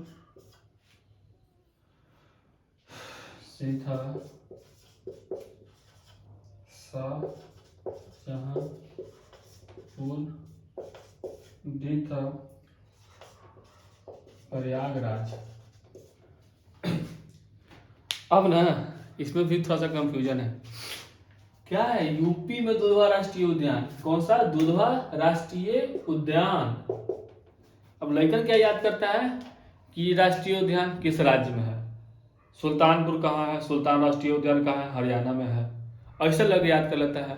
सी था शाहजहांपुर, डी था प्रयागराज। अब ना इसमें भी थोड़ा सा कंफ्यूजन है। क्या है यूपी में दुधवा राष्ट्रीय उद्यान, कौन सा दुधवा राष्ट्रीय उद्यान। अब लड़कन क्या याद करता है कि राष्ट्रीय उद्यान किस राज्य में है, सुल्तानपुर कहाँ है, सुल्तान राष्ट्रीय उद्यान कहाँ है, हरियाणा में है, ऐसा लग याद कर लेता है।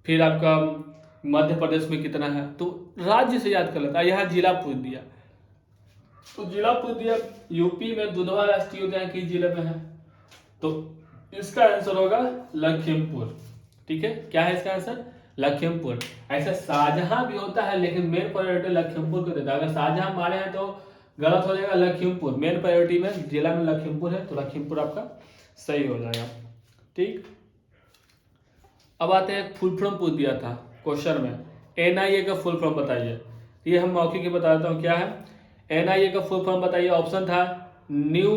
फिर आपका मध्य प्रदेश में कितना है, तो राज्य से याद कर लेता है। यहाँ जिला पूछ दिया, तो जिला पूछ दिया यूपी में दुधवा राष्ट्रीय उद्यान किस जिले में है, तो इसका आंसर होगा लखीमपुर। ठीक है, क्या है इसका आंसर, लखीमपुर। ऐसा शाहजहां भी होता है लेकिन मेन प्रायोरिटी लखीमपुर को देता है। अगर शाहजहां मारे हैं तो गलत हो जाएगा, लखीमपुर मेन प्रायोरिटी में जिला में लखीमपुर है, तो लखीमपुर आपका सही हो जाएगा। ठीक, अब आते हैं फुल फॉर्म पूछ दिया था क्वेश्चन में, एनआईए का फुल फॉर्म बताइए। ये हम मौखिक ही बता देता हूँ क्या है, एनआईए का फुल फॉर्म बताइए। ऑप्शन था न्यू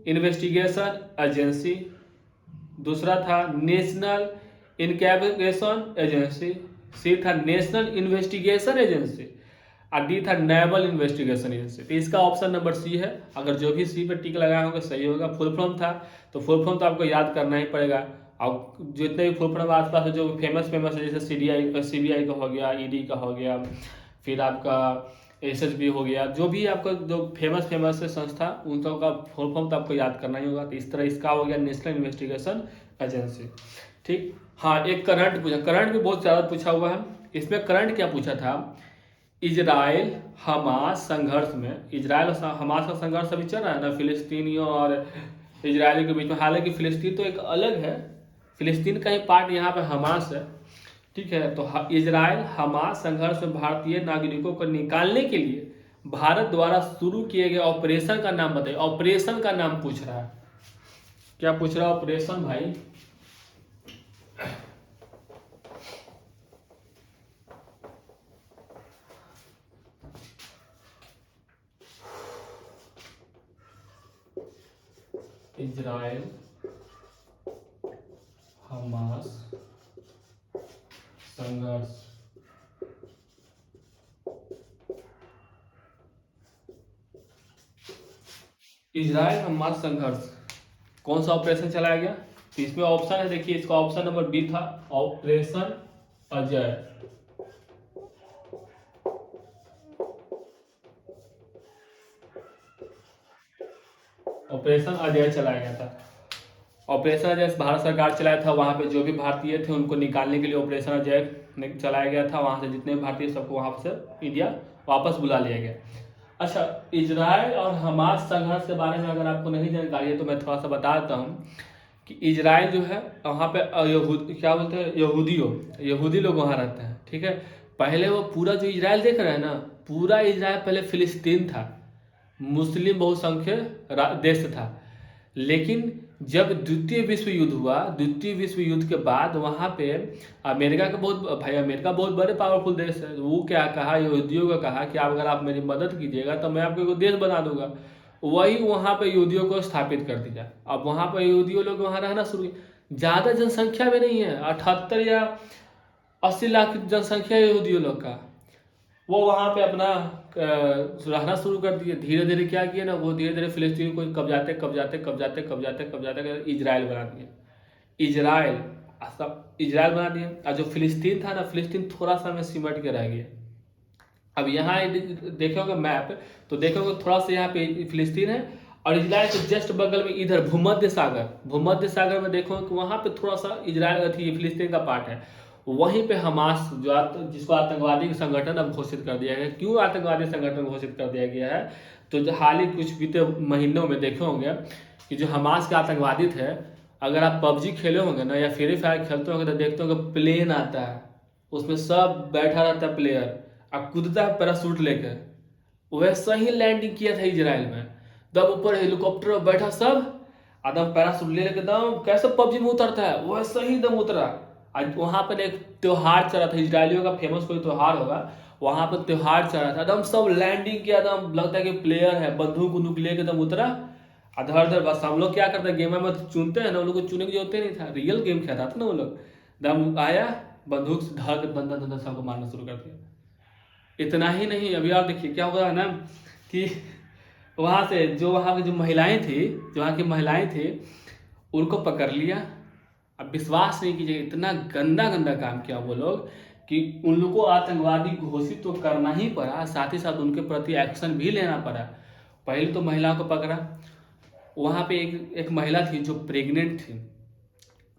इन्वेस्टिगेशन एजेंसी, दूसरा था नेशनल इनकैबिगेशन एजेंसी, सी था नेशनल इन्वेस्टिगेशन एजेंसी, और डी था नेवल इन्वेस्टिगेशन एजेंसी। तो इसका ऑप्शन नंबर सी है। अगर जो भी सी पे टिक लगाया होगा सही होगा। फुल फॉर्म था तो फुल फॉर्म तो आपको याद करना ही पड़ेगा। और जितने भी फुल फॉर्म आसपास है जो फेमस है, जैसे सीबीआई का हो गया, ईडी का हो गया, फिर आपका एसएसबी हो गया, जो भी आपका जो फेमस है संस्था, उन सब का फुल फॉर्म तो आपको याद करना ही होगा। तो इस तरह इसका हो गया नेशनल इन्वेस्टिगेशन एजेंसी। ठीक, हाँ एक करंट पूछा, करंट भी बहुत ज़्यादा पूछा हुआ है। इसमें करंट क्या पूछा था, इजराइल हमास संघर्ष में, इजराइल और हमास का संघर्ष अभी चल रहा है ना फिलिस्तीनियों और इजरायली के बीच में। हालांकि फिलिस्तीन तो एक अलग है, फिलिस्तीन का ही पार्ट यहाँ पे हमास है। ठीक है, तो इजराइल हमास संघर्ष में भारतीय नागरिकों को निकालने के लिए भारत द्वारा शुरू किए गए ऑपरेशन का नाम बताइए। ऑपरेशन का नाम पूछ रहा है, क्या पूछ रहा है ऑपरेशन भाई। इजराइल हमास संघर्ष, इजराइल हमास संघर्ष कौन सा ऑपरेशन चलाया गया। तो इसमें ऑप्शन है, देखिए इसका ऑप्शन नंबर बी था ऑपरेशन अजय। ऑपरेशन अजय चलाया गया था। ऑपरेशन अजय भारत सरकार चलाया था। वहाँ पे जो भी भारतीय थे उनको निकालने के लिए ऑपरेशन अजय चलाया गया था। वहाँ से जितने भी भारतीय सबको वहाँ से इंडिया वापस बुला लिया गया। अच्छा, इजराइल और हमास संघर्ष के बारे में अगर आपको नहीं जानकारी है तो मैं थोड़ा सा बता देता हूँ कि इजराइल जो है वहाँ पे क्या बोलते हैं, यहूदी लोग वहाँ रहते हैं। ठीक है, पहले वो पूरा जो इजराइल देख रहे हैं ना, पूरा इजराइल पहले फिलिस्तीन था, मुस्लिम बहुसंख्यक देश था। लेकिन जब द्वितीय विश्व युद्ध हुआ, द्वितीय विश्व युद्ध के बाद वहाँ पे अमेरिका बहुत बड़े पावरफुल देश है। वो क्या कहा, यहूदियों को कहा कि आप अगर आप मेरी मदद कीजिएगा तो मैं आपको एक देश बना दूंगा। वही वहाँ पे यहूदियों को स्थापित कर दिया। अब वहाँ पे यहूदियों लोग वहाँ रहना शुरू किए। ज़्यादा जनसंख्या में नहीं है, 78 या 80 लाख जनसंख्या है यहूदियों लोग का। वो वहाँ पे अपना रहना शुरू कर दिए। धीरे धीरे क्या किया ना, वो धीरे धीरे फिलिस्तीन को कब्जाते कब्जाते कब्जाते कब्जाते कब्जाते कर इजराइल बना दिए। इजराइल सब इजराइल बना दिया। और जो फिलिस्तीन था ना, फिलिस्तीन थोड़ा सा में सिमट के रह गया। अब यहाँ देखोगे मैप तो देखोगे थोड़ा सा यहाँ पे फिलिस्तीन है, और इजराइल के जस्ट बगल में इधर भूमध्य सागर में देखो कि वहाँ पे थोड़ा सा इजराइल फिलिस्तीन का पार्ट है। वहीं पे हमास जिसको आतंकवादी संगठन अब घोषित कर दिया गया। क्यों आतंकवादी संगठन घोषित कर दिया गया है? तो जो हाल ही कुछ बीते महीनों में देखे होंगे कि जो हमास के आतंकवादी थे, अगर आप पबजी खेले होंगे ना या फ्री फायर खेलते होंगे तो देखते होंगे प्लेन आता है, उसमें सब बैठा रहता है प्लेयर, अब कूदता है पैराशूट लेकर। वैसा ही लैंडिंग किया था इजराइल में, दम ऊपर हेलीकॉप्टर में बैठा सब, एकदम पैराशूट ले लेके दम कैसे पबजी में उतरता है वैसा ही दम उतरा। आज वहां पर एक त्योहार चला था, इजरायलियों का फेमस कोई त्योहार होगा, वहां पर त्योहार चला था, एकदम सब लैंडिंग किया, एकदम लगता है कि प्लेयर है, बंदूक बंदूक लेके एकदम उतरा। अधर अधर बस हम लोग क्या करते हैं, गेम में चुनते हैं ना, उन लोग को चुनने की जरूरत नहीं था, रियल गेम खेल रहा था ना वो लोग। दम आया, बंदूक से धड़ के बंदा बंदा सबको मारना शुरू कर दिया। इतना ही नहीं, अभी आप देखिए क्या होगा ना कि वहाँ से जो वहाँ की जो महिलाएं थी, जो वहाँ की महिलाएं थी, उनको पकड़ लिया। अब विश्वास नहीं कीजिए, इतना गंदा गंदा काम किया वो लोग कि उन लोग को आतंकवादी घोषित तो करना ही पड़ा, साथ ही साथ उनके प्रति एक्शन भी लेना पड़ा। पहले तो महिलाओं को पकड़ा, वहाँ पे एक महिला थी जो प्रेग्नेंट थी,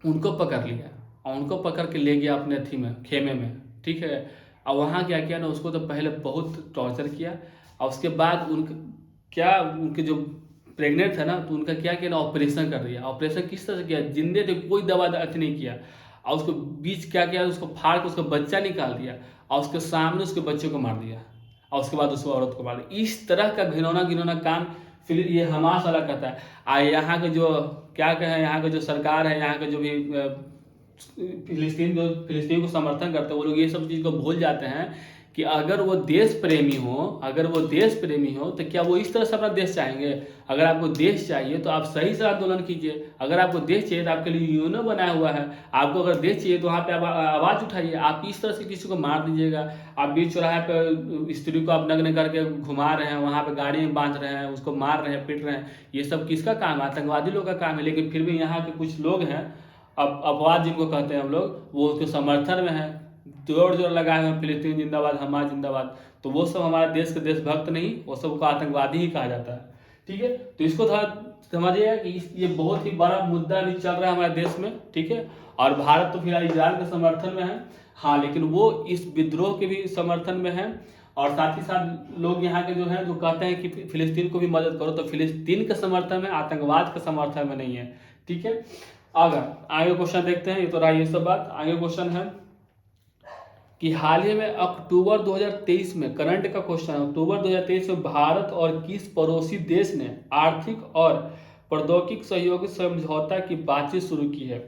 उनको पकड़ लिया और उनको पकड़ के ले गया अपने थी में खेमे में, ठीक है। और वहाँ क्या किया ना, उसको तो पहले बहुत टॉर्चर किया, और उसके बाद उनके जो प्रेग्नेंट था ना, तो उनका क्या किया ना, ऑपरेशन कर दिया। ऑपरेशन किस तरह से किया, जिंदे थे, कोई दवा अति नहीं किया, और उसको बीच क्या किया, उसको फाड़ के उसका बच्चा निकाल दिया, और उसके सामने उसके बच्चे को मार दिया, और उसके बाद उस औरत को मार दिया। इस तरह का घिनौना काम फिर ये हमास वाला करता है। और यहाँ के जो क्या कहें, यहाँ के जो सरकार है, यहाँ के जो भी फिलिस्तीन को समर्थन करते हैं, वो लोग ये सब चीज़ को भूल जाते हैं कि अगर वो देश प्रेमी हो तो क्या वो इस तरह से अपना देश चाहेंगे? अगर आपको देश चाहिए तो आप सही से आंदोलन कीजिए। अगर आपको देश चाहिए तो आपके लिए यूएनओ बनाया हुआ है, आपको अगर देश चाहिए तो वहाँ पे आप आवाज़ उठाइए। आप इस तरह से किसी को मार दीजिएगा, आप बीच चौराहे पर स्त्री को आप नग्न करके घुमा रहे हैं, वहाँ पे गाड़ी में बांध रहे हैं, उसको मार रहे हैं, पीट रहे हैं, ये सब किसका काम है? आतंकवादी लोग का काम है। लेकिन फिर भी यहाँ के कुछ लोग हैं, अब अपवाद जिनको कहते हैं हम लोग, वो उसके समर्थन में है, जोर जोर लगाए हुए फिलिस्तीन जिंदाबाद, हमारा जिंदाबाद। तो वो सब हमारे देश के देशभक्त नहीं, वो सब को आतंकवादी ही कहा जाता है, ठीक है। तो इसको थोड़ा समझिएगा कि ये बहुत ही बड़ा मुद्दा भी चल रहा है हमारे देश में, ठीक है। और भारत तो फिलहाल इजराइल के समर्थन में है, हाँ, लेकिन वो इस विद्रोह के भी समर्थन में है। और साथ ही साथ लोग यहाँ के जो हैं जो कहते हैं कि फिलिस्तीन को भी मदद करो, तो फिलिस्तीन के समर्थन में, आतंकवाद के समर्थन में नहीं है, ठीक है। अगर आगे क्वेश्चन देखते हैं, ये तो रहा ये सब बात। आगे क्वेश्चन है कि हाल ही में अक्टूबर 2023 में, करंट का क्वेश्चन है, अक्टूबर 2023 में भारत और किस पड़ोसी देश ने आर्थिक और प्रौद्योगिक सहयोग समझौता की बातचीत शुरू की है?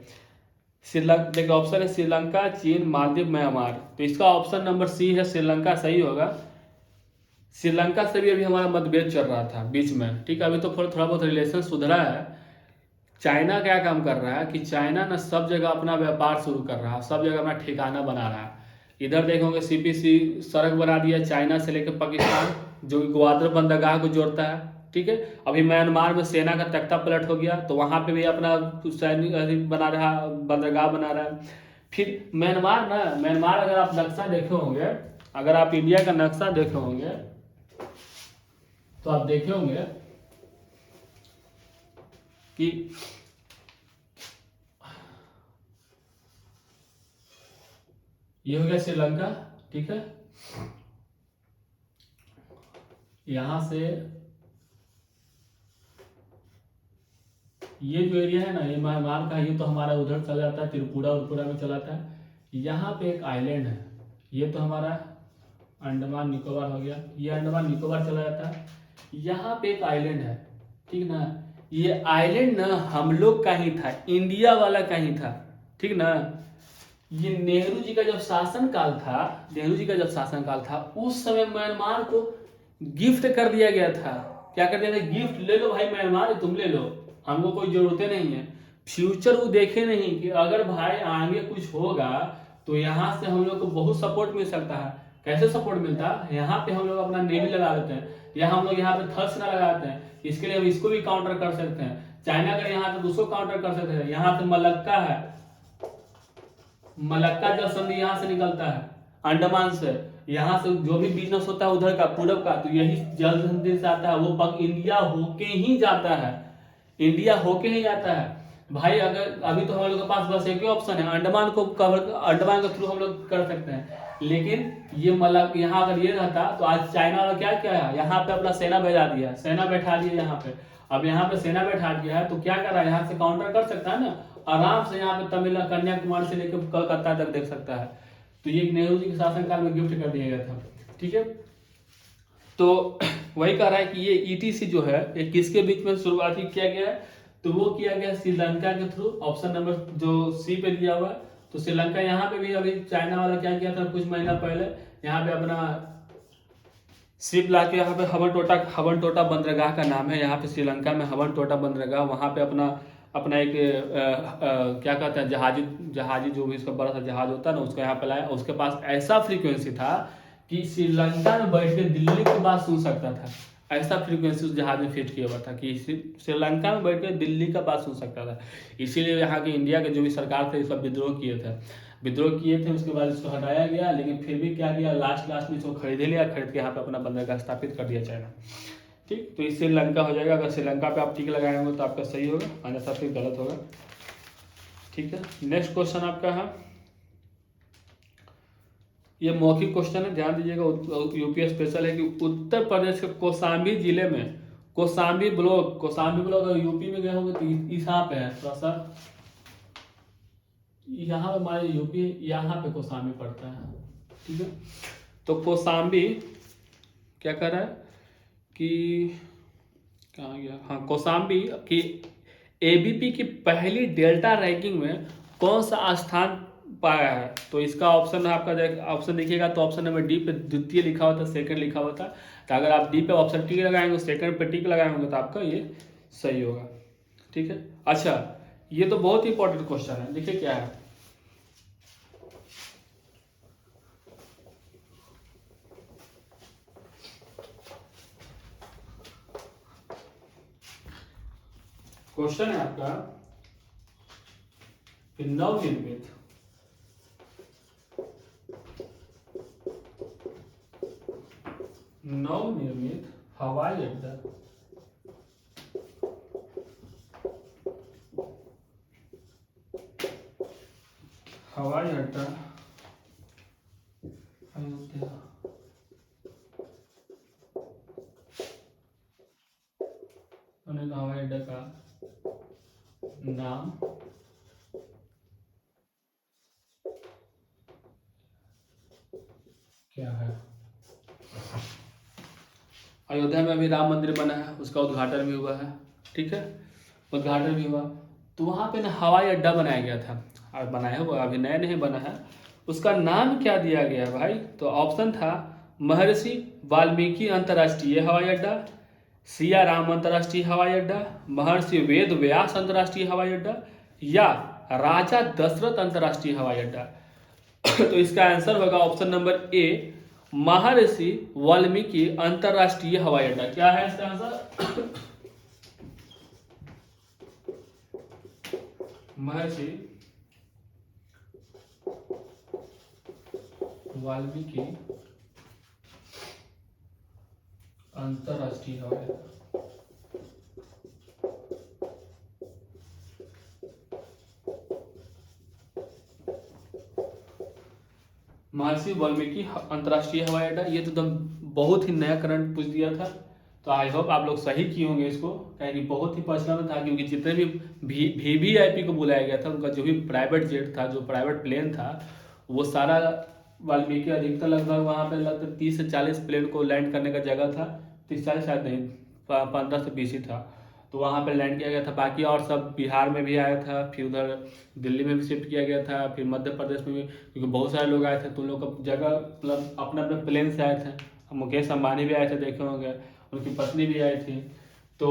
श्रीलंका, देखिए ऑप्शन है श्रीलंका, चीन, मालदीव, म्यांमार। तो इसका ऑप्शन नंबर सी है, श्रीलंका सही होगा। श्रीलंका से भी अभी हमारा मतभेद चल रहा था बीच में, ठीक है। अभी तो थोड़ा बहुत रिलेशन सुधरा है। चाइना क्या काम कर रहा है कि चाइना ना सब जगह अपना व्यापार शुरू कर रहा है, सब जगह अपना ठिकाना बना रहा है। इधर देखोगे सीपीसी सड़क बना दिया चाइना से लेकर पाकिस्तान, जो ग्वादर बंदरगाह को जोड़ता है, ठीक है। अभी म्यांमार में सेना का तख्ता पलट हो गया, तो वहाँ पे भी अपना सैनिक बना रहा, बंदरगाह बना रहा है। फिर म्यांमार अगर आप नक्शा देखे होंगे, अगर आप इंडिया का नक्शा देखे होंगे तो आप देखे होंगे कि ये हो गया श्रीलंका, ठीक है। यहां से ये जो एरिया है ना, ये म्यांमार का, ये तो हमारा उधर चला जाता है, त्रिपुरा में चला जाता है। यहाँ पे एक आइलैंड है, ये तो हमारा अंडमान निकोबार हो गया, ये अंडमान निकोबार चला जाता है। यहाँ पे एक आइलैंड है, ठीक ना, ये आइलैंड ना हम लोग का ही था, इंडिया वाला का ही था, ठीक ना। ये नेहरू जी का जब शासनकाल था, उस समय म्यांमार को गिफ्ट कर दिया गया था। क्या कर दिया था? गिफ्ट, ले लो भाई म्यांमार, तुम ले लो, हमको कोई जरूरतें नहीं है। फ्यूचर वो देखे नहीं कि अगर भाई आगे कुछ होगा तो यहाँ से हम लोग को बहुत सपोर्ट मिल सकता है। कैसे सपोर्ट मिलता है, यहाँ पे हम लोग अपना नेवी लगा देते हैं, या हम लोग यहाँ पे थल सेना लगाते हैं, इसके लिए हम इसको भी काउंटर कर सकते हैं। चाइना अगर यहाँ पे तो उसको काउंटर कर सकते हैं। यहाँ पे मलक्का है, मलक्का जल संधि यहाँ से निकलता है अंडमान से, यहाँ से जो भी बिजनेस होता है उधर का पूरब का, तो यही जल संधि से आता है, वो इंडिया होके ही जाता है, इंडिया होके ही जाता है भाई। अगर अभी तो हम लोग के पास बस एक ही ऑप्शन है, अंडमान को कवर, अंडमान के थ्रू हम लोग कर सकते हैं, लेकिन ये मतलब यहाँ अगर ये रहता तो आज चाइना वाला क्या क्या है, यहाँ पे अपना सेना भेजा दिया, सेना बैठा दिया यहाँ पे। अब यहाँ पे सेना बैठा दिया है तो क्या कर रहा है, यहाँ से काउंटर कर सकता है ना आराम से, यहाँ पे तमिलनाडु कन्याकुमारी से लेकर कलकत्ता तक देख सकता है। तो ये नेहरू जी के शासनकाल में गिफ्ट कर दिया गया था, ठीक है। तो वही कह रहा है कि ये ईटीसी जो है ये किसके बीच में शुरुआती किया गया है, तो वो किया गया श्रीलंका के थ्रू, ऑप्शन नंबर जो सी पे दिया हुआ है। तो श्रीलंका यहाँ पे भी अभी चाइना वाला क्या किया था कुछ महीना पहले, यहाँ पे अपना शिप ला के यहाँ पे हवन टोटा बंदरगाह का नाम है, यहाँ पे श्रीलंका में हवन टोटा बंदरगाह, वहाँ पे अपना एक क्या कहते हैं जहाजी जो भी इसका बड़ा सा जहाज होता है ना, उसको यहाँ पे लाया। उसके पास ऐसा फ्रीक्वेंसी था कि श्रीलंका में बैठ के दिल्ली की बात सुन सकता था, ऐसा फ्रीक्वेंसी उस जहाज में फिट किया हुआ था कि श्रीलंका में बैठ कर दिल्ली का बात सुन सकता था। इसीलिए यहाँ के इंडिया के जो भी सरकार थे इसका विद्रोह किए थे, उसके बाद इसको हटाया गया। लेकिन फिर भी क्या किया, लास्ट में इसको खरीद के यहाँ पे अपना बंदरगाह स्थापित कर दिया चाइना, ठीक। तो इससे श्रीलंका हो जाएगा, अगर श्रीलंका पे आप टिक लगाए होंगे तो आपका सही होगा, अन्यथा फिर गलत होगा, ठीक है। नेक्स्ट क्वेश्चन आपका है, ये मौखिक क्वेश्चन है, ध्यान दीजिएगा, यूपी स्पेशल है कि उत्तर प्रदेश के कौशाम्बी जिले में, कौशाम्बी ब्लॉक अगर यूपी में गए होंगे तो यहाँ पे है, थोड़ा सा यहाँ पे हमारे यूपी, यहाँ पे कौशाम्बी पड़ता है, ठीक है। तो कौशाम्बी क्या कर रहा है कि कहाँ गया, हाँ, कौशाम्बी की एबीपी की पहली डेल्टा रैंकिंग में कौन सा स्थान पाया है। तो इसका ऑप्शन आपका ऑप्शन देखिएगा तो ऑप्शन नंबर डी पे द्वितीय लिखा हुआ था, सेकंड लिखा हुआ था। तो अगर आप डी पे ऑप्शन टिक लगाएंगे, सेकंड पे टिक लगाएंगे तो आपका ये सही होगा, ठीक है। अच्छा, ये तो बहुत ही इंपॉर्टेंट क्वेश्चन है, देखिए क्या है, क्वेश्चन है आपका कि नवनिर्मित हवाई अड्डा अयोध्या हवाई अड्डा का नाम क्या है। अयोध्या में अभी राम मंदिर बना है, उसका उद्घाटन भी हुआ है, ठीक है, उद्घाटन भी हुआ। तो वहाँ पे ना हवाई अड्डा बनाया गया था, और बनाया हुआ अभी नया नहीं बना है, उसका नाम क्या दिया गया भाई। तो ऑप्शन था महर्षि वाल्मीकि अंतर्राष्ट्रीय हवाई अड्डा, सिया राम अंतर्राष्ट्रीय हवाई अड्डा, महर्षि वेद व्यास अंतर्राष्ट्रीय हवाई अड्डा, या राजा दशरथ अंतर्राष्ट्रीय हवाई अड्डा। तो इसका आंसर होगा ऑप्शन नंबर ए, महर्षि वाल्मीकि अंतर्राष्ट्रीय हवाई अड्डा। क्या है इसका आंसर, महर्षि वाल्मीकि अंतर्राष्ट्रीय हवाई अड्डा। महर्षि वाल्मीकि अंतर्राष्ट्रीय हवाई अड्डा, ये तो एकदम बहुत ही नया करंट पूछ दिया था। तो आई होप आप लोग सही किए होंगे इसको, कि बहुत ही प्रचलन था, क्योंकि जितने भी वीवीआईपी को बुलाया गया था, उनका जो भी प्राइवेट जेट था, जो प्राइवेट प्लेन था, वो सारा वाल्मीकि, अधिकतर लगभग वहाँ पे लगभग 30 से 40 प्लेन को लैंड करने का जगह था, 30-40 शायद नहीं, 15 से 20 ही था। तो वहाँ पे लैंड किया गया था, बाकी और सब बिहार में भी आया था, फिर उधर दिल्ली में भी शिफ्ट किया गया था, फिर मध्य प्रदेश में भी, क्योंकि बहुत सारे लोग आए थे, तो उन लोग का जगह मतलब अपने अपने प्लेन से आए थे। मुकेश अंबानी भी आए थे, देखे होंगे, उनकी पत्नी भी आई थी, तो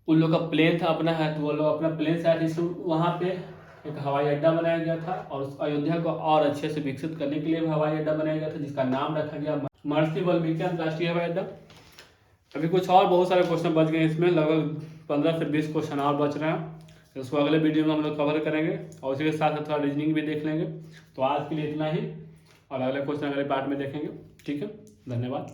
उन लोग का प्लेन था अपना है, तो वो लोग अपना प्लेन से आए थे, वहाँ पे एक हवाई अड्डा बनाया गया था और उस अयोध्या को और अच्छे से विकसित करने के लिए भी हवाई अड्डा बनाया गया था, जिसका नाम रखा गया महर्षि वाल्मीकि अंतर्राष्ट्रीय हवाई अड्डा। अभी कुछ और बहुत सारे क्वेश्चन बच गए इसमें, लगभग 15 से 20 क्वेश्चन और बच रहे हैं, इसको अगले वीडियो में हम लोग कवर करेंगे और उसी के साथ साथ थोड़ा रीजनिंग भी देख लेंगे। तो आज के लिए इतना ही और अगले क्वेश्चन अगले पार्ट में देखेंगे। ठीक है, धन्यवाद।